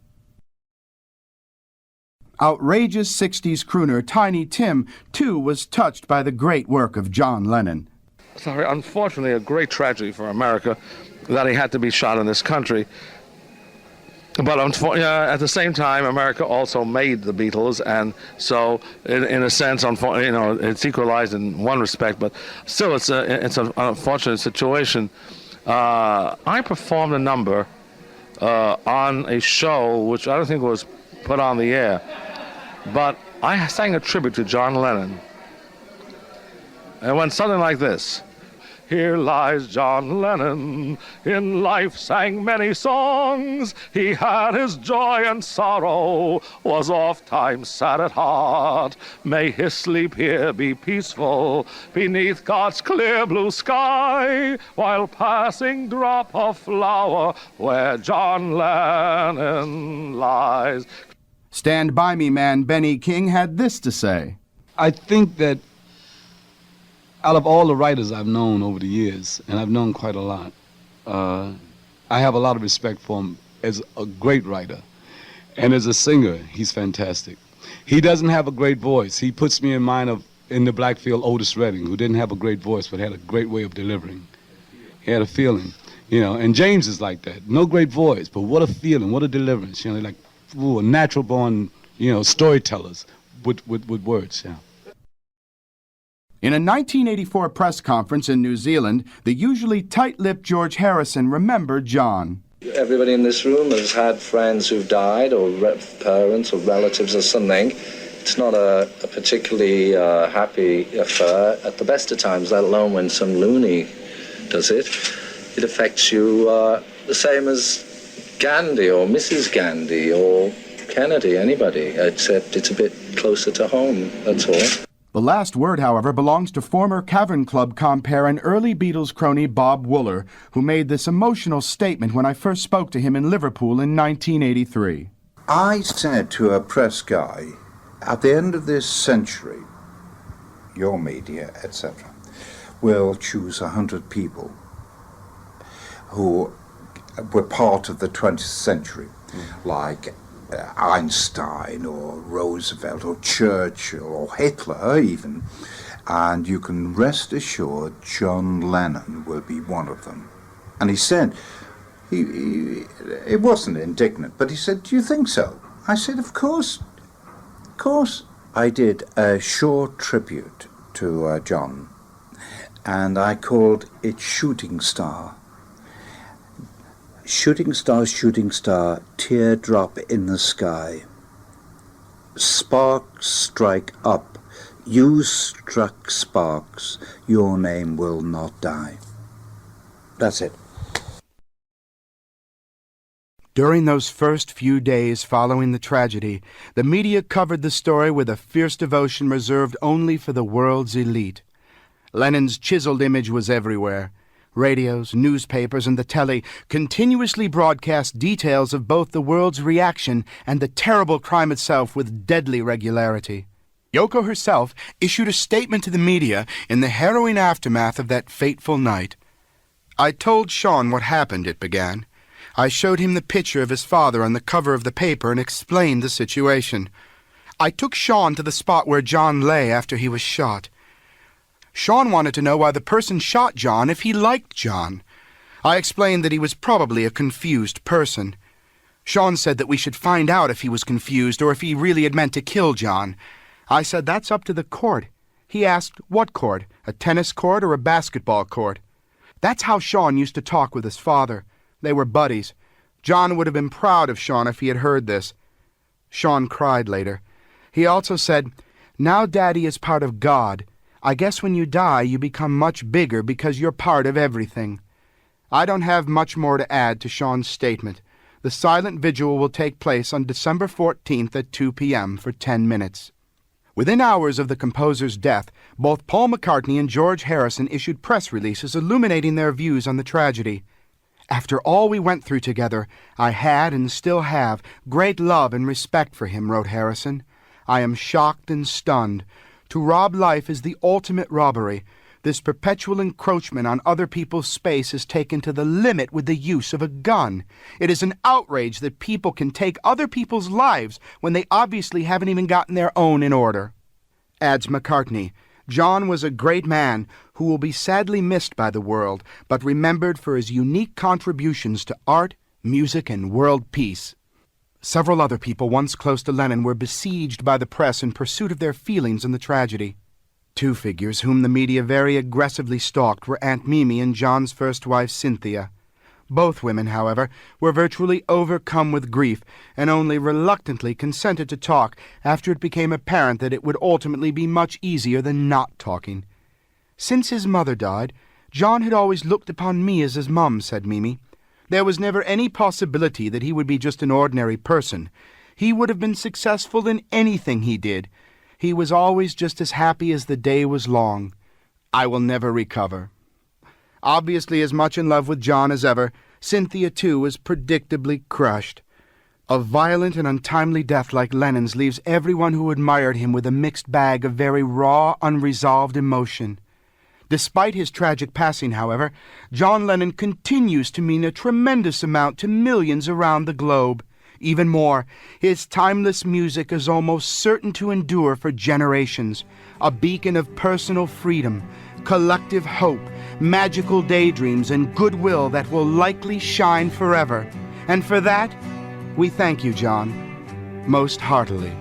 Outrageous 60s crooner Tiny Tim, too, was touched by the great work of John Lennon. Sorry, unfortunately, a great tragedy for America that he had to be shot in this country. But at the same time, America also made the Beatles, and so in a sense, you know, it's equalized in one respect. But still, it's an unfortunate situation. I performed a number on a show which I don't think was put on the air, but I sang a tribute to John Lennon. And it went something like this. Here lies John Lennon, in life sang many songs. He had his joy and sorrow, was oft times sad at heart. May his sleep here be peaceful, beneath God's clear blue sky, while passing drop of flower where John Lennon lies. Stand By Me man Benny King had this to say. I think that out of all the writers I've known over the years, and I've known quite a lot, I have a lot of respect for him as a great writer. And as a singer, he's fantastic. He doesn't have a great voice. He puts me in mind of, in the Blackfield, Otis Redding, who didn't have a great voice, but had a great way of delivering. He had a feeling, you know, and James is like that. No great voice, but what a feeling, what a deliverance, you know, like, ooh, a natural born, you know, storytellers with words, yeah. In a 1984 press conference in New Zealand, the usually tight-lipped George Harrison remembered John. Everybody in this room has had friends who've died, or parents or relatives or something. It's not a particularly happy affair at the best of times, let alone when some loony does it. It affects you the same as Gandhi or Mrs. Gandhi or Kennedy, anybody, except it's a bit closer to home, that's all. The last word, however, belongs to former Cavern Club compere and early Beatles crony Bob Wooler, who made this emotional statement when I first spoke to him in Liverpool in 1983. I said to a press guy, at the end of this century, your media, etc., will choose 100 people who were part of the 20th century, like Einstein or Roosevelt or Churchill or Hitler even, and you can rest assured John Lennon will be one of them. And he said, it wasn't indignant, but he said, do you think so? I said, of course. Of course. I did a short tribute to John, and I called it Shooting Star. Shooting star, teardrop in the sky. Sparks strike up. You struck sparks. Your name will not die. That's it. During those first few days following the tragedy, the media covered the story with a fierce devotion reserved only for the world's elite. Lennon's chiseled image was everywhere. Radios, newspapers, and the telly continuously broadcast details of both the world's reaction and the terrible crime itself with deadly regularity. Yoko herself issued a statement to the media in the harrowing aftermath of that fateful night. I told Sean what happened, it began. I showed him the picture of his father on the cover of the paper and explained the situation. I took Sean to the spot where John lay after he was shot. Sean wanted to know why the person shot John if he liked John. I explained that he was probably a confused person. Sean said that we should find out if he was confused or if he really had meant to kill John. I said that's up to the court. He asked, what court? A tennis court or a basketball court? That's how Sean used to talk with his father. They were buddies. John would have been proud of Sean if he had heard this. Sean cried later. He also said, now Daddy is part of God. I guess when you die, you become much bigger because you're part of everything. I don't have much more to add to Sean's statement. The silent vigil will take place on December 14th at 2 p.m. for 10 minutes. Within hours of the composer's death, both Paul McCartney and George Harrison issued press releases illuminating their views on the tragedy. After all we went through together, I had and still have great love and respect for him, wrote Harrison. I am shocked and stunned. To rob life is the ultimate robbery. This perpetual encroachment on other people's space is taken to the limit with the use of a gun. It is an outrage that people can take other people's lives when they obviously haven't even gotten their own in order. Adds McCartney, John was a great man who will be sadly missed by the world, but remembered for his unique contributions to art, music, and world peace. Several other people once close to Lennon were besieged by the press in pursuit of their feelings in the tragedy. Two figures whom the media very aggressively stalked were Aunt Mimi and John's first wife, Cynthia. Both women, however, were virtually overcome with grief and only reluctantly consented to talk after it became apparent that it would ultimately be much easier than not talking. Since his mother died, John had always looked upon me as his mum, said Mimi. There was never any possibility that he would be just an ordinary person. He would have been successful in anything he did. He was always just as happy as the day was long. I will never recover. Obviously as much in love with John as ever, Cynthia, too, was predictably crushed. A violent and untimely death like Lennon's leaves everyone who admired him with a mixed bag of very raw, unresolved emotion. Despite his tragic passing, however, John Lennon continues to mean a tremendous amount to millions around the globe. Even more, his timeless music is almost certain to endure for generations, a beacon of personal freedom, collective hope, magical daydreams, and goodwill that will likely shine forever. And for that, we thank you, John, most heartily.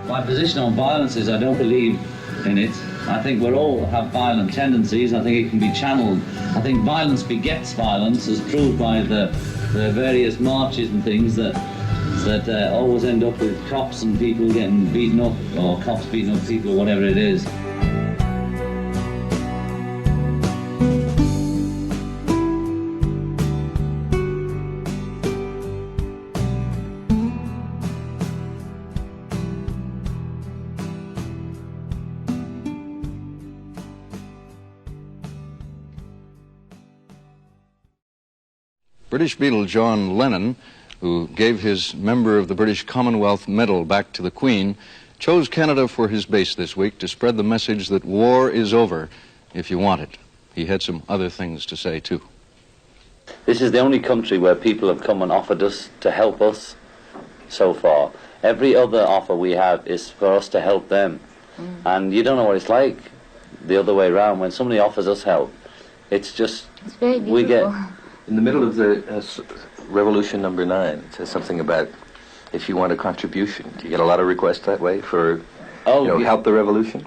My position on violence is I don't believe in it. I think we all have violent tendencies. I think it can be channeled. I think violence begets violence, as proved by the various marches and things that always end up with cops and people getting beaten up, or cops beating up people, or whatever it is. British Beatle John Lennon, who gave his Member of the British Commonwealth Medal back to the Queen, chose Canada for his base this week to spread the message that war is over if you want it. He had some other things to say, too. This is the only country where people have come and offered us to help us so far. Every other offer we have is for us to help them. And you don't know what it's like the other way around. When somebody offers us help, it's just, It's very beautiful. we get... In the middle of the Revolution number 9, it says something about if you want a contribution. Do you get a lot of requests that way for, help the revolution?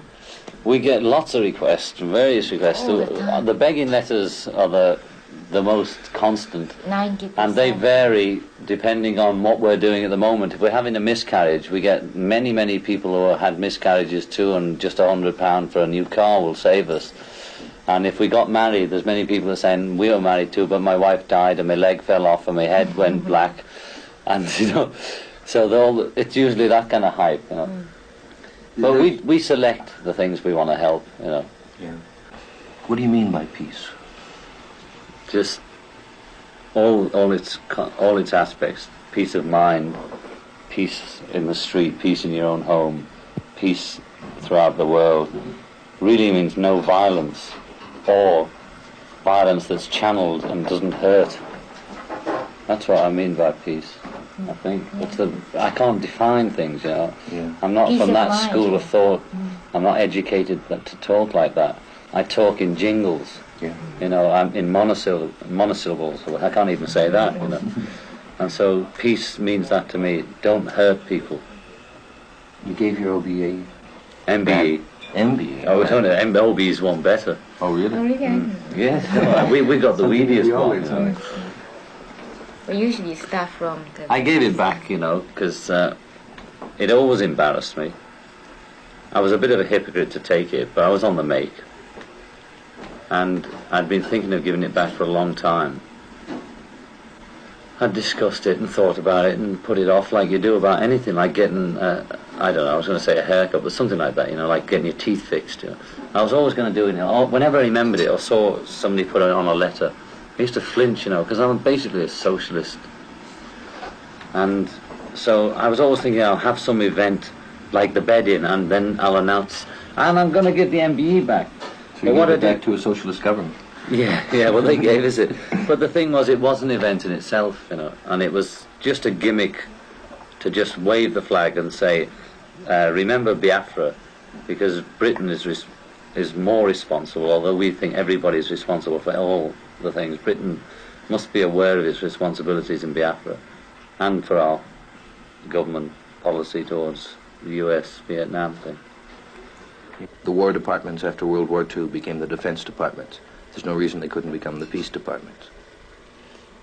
We get lots of requests, various requests. The begging letters are the most constant. 90%. And they vary depending on what we're doing at the moment. If we're having a miscarriage, we get many, many people who have had miscarriages too, and just £100 for a new car will save us. And if we got married, there's many people who are saying, we were married too, but my wife died and my leg fell off and my head went black. And, so it's usually that kind of hype, But we select the things we want to help, Yeah. What do you mean by peace? Just all its aspects. Peace of mind, peace in the street, peace in your own home, peace throughout the world. Really means no violence, or violence that's channeled and doesn't hurt. That's what I mean by peace, I think. I can't define things, I'm not Peace from of that mind. school of thought. I'm not educated to talk like that. I talk in jingles. I'm in monosyllables. I can't even say that, And so peace means that to me. Don't hurt people. You gave your OBE? MBE. MBE? Oh, we don't know. OBE's one better. Oh, really? Oh, really? Yes. we got the weediest one. We usually start from the... I gave it back, because it always embarrassed me. I was a bit of a hypocrite to take it, but I was on the make. And I'd been thinking of giving it back for a long time. I'd discussed it and thought about it and put it off like you do about anything, like getting, I don't know, I was going to say a haircut, but something like that, like getting your teeth fixed. I was always going to do it. Whenever I remembered it or saw somebody put it on a letter, I used to flinch, because I'm basically a socialist. And so I was always thinking I'll have some event like the bed-in, and then I'll announce, and I'm going to get the MBE back. So you gave it back to a socialist government? Yeah, well, they gave us it. But the thing was, it was an event in itself, and it was just a gimmick to just wave the flag and say, remember Biafra, because Britain is more responsible, although we think everybody's responsible for all the things. Britain must be aware of its responsibilities in Biafra, and for our government policy towards the US, Vietnam thing. The war departments after World War II became the defense departments. There's no reason they couldn't become the peace departments.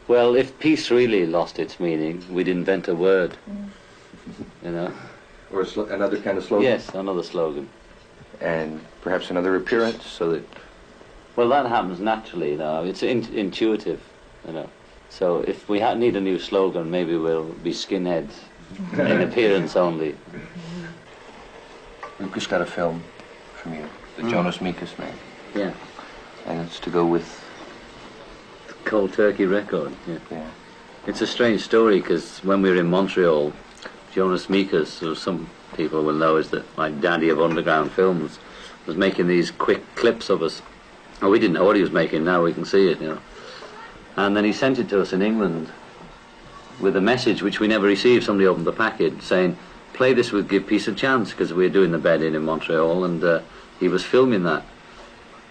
Well, if peace really lost its meaning, we'd invent a word, Or another kind of slogan? Yes, another slogan. And perhaps another appearance, so that... Well, that happens naturally, It's intuitive, So if we need a new slogan, maybe we'll be skinheads in appearance only. We've just got a film from you, the Jonas Mekas Man. Yeah. And it's to go with... The Cold Turkey record, yeah. It's a strange story, because when we were in Montreal, Jonas Mekas, who some people will know is like daddy of underground films, was making these quick clips of us. Oh, we didn't know what he was making, now we can see it, And then he sent it to us in England with a message which we never received. Somebody opened the packet saying, play this with Give Peace a Chance, because we were doing the bed-in Montreal, and he was filming that.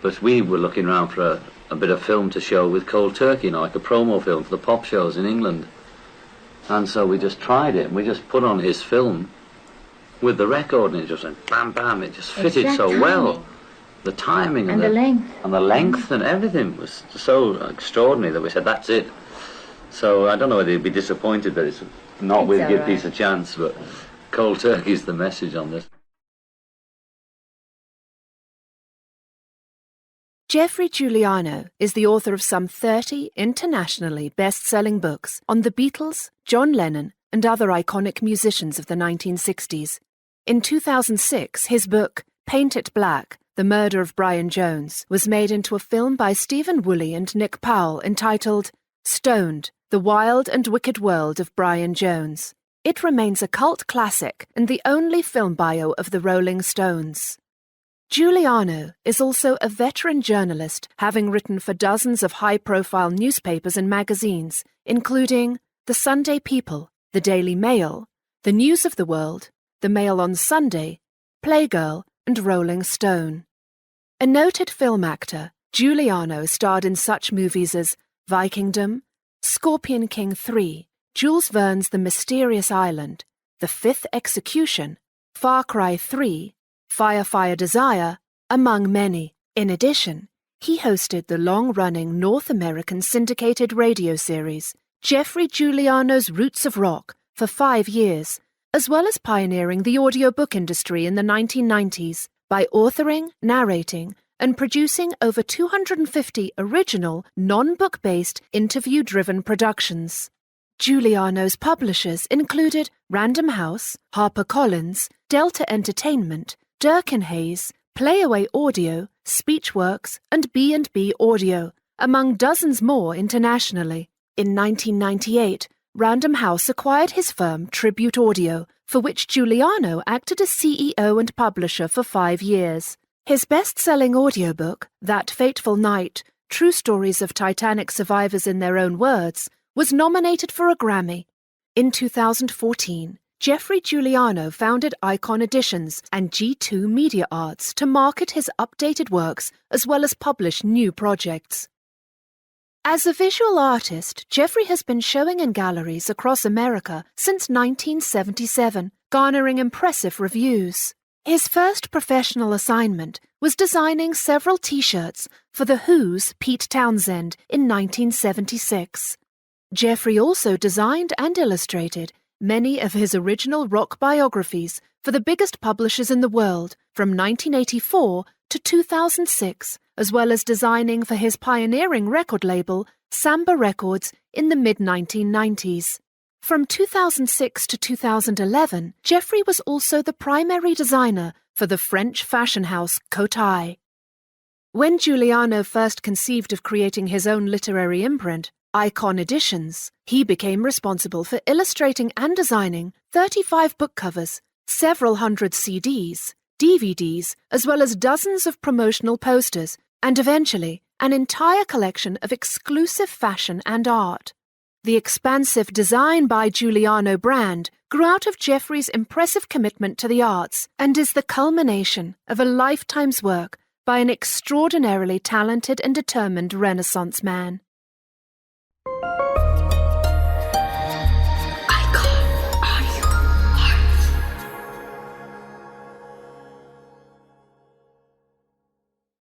But we were looking around for a bit of film to show with Cold Turkey, like a promo film for the pop shows in England. And so we just tried it, and we just put on his film with the record, and it just went bam, bam, it just fitted so well. The timing and the length. And the length and everything was so extraordinary that we said, that's it. So I don't know whether you'd be disappointed that it's not with Give Peace a Chance, but Cold Turkey's the message on this. Geoffrey Giuliano is the author of some 30 internationally best-selling books on the Beatles, John Lennon, and other iconic musicians of the 1960s. In 2006, his book, Paint It Black, The Murder of Brian Jones, was made into a film by Stephen Woolley and Nick Powell entitled Stoned, The Wild and Wicked World of Brian Jones. It remains a cult classic and the only film bio of the Rolling Stones. Giuliano is also a veteran journalist, having written for dozens of high-profile newspapers and magazines, including The Sunday People, The Daily Mail, The News of the World, The Mail on Sunday, Playgirl, and Rolling Stone. A noted film actor, Giuliano starred in such movies as Vikingdom, Scorpion King 3, Jules Verne's The Mysterious Island, The Fifth Execution, Far Cry 3, Fire Desire, among many. In addition, he hosted the long-running North American syndicated radio series, Geoffrey Giuliano's Roots of Rock, for 5 years, as well as pioneering the audiobook industry in the 1990s by authoring, narrating, and producing over 250 original, non-book-based, interview-driven productions. Giuliano's publishers included Random House, HarperCollins, Delta Entertainment, Durkin Hayes, Playaway Audio, Speechworks, and B&B Audio, among dozens more internationally. In 1998, Random House acquired his firm Tribute Audio, for which Giuliano acted as CEO and publisher for 5 years. His best-selling audiobook, That Fateful Night, True Stories of Titanic Survivors in Their Own Words, was nominated for a Grammy. In 2014, Geoffrey Giuliano founded Icon Editions and G2 Media Arts to market his updated works as well as publish new projects. As a visual artist, Geoffrey has been showing in galleries across America since 1977, garnering impressive reviews. His first professional assignment was designing several T-shirts for The Who's Pete Townsend in 1976. Geoffrey also designed and illustrated many of his original rock biographies for the biggest publishers in the world from 1984 to 2006, as well as designing for his pioneering record label, Samba Records, in the mid-1990s. From 2006 to 2011, Geoffrey was also the primary designer for the French fashion house Cotai. When Giuliano first conceived of creating his own literary imprint, Icon Editions, he became responsible for illustrating and designing 35 book covers, several hundred CDs, DVDs, as well as dozens of promotional posters, and eventually an entire collection of exclusive fashion and art. The expansive Design by Giuliano brand grew out of Geoffrey's impressive commitment to the arts and is the culmination of a lifetime's work by an extraordinarily talented and determined Renaissance man.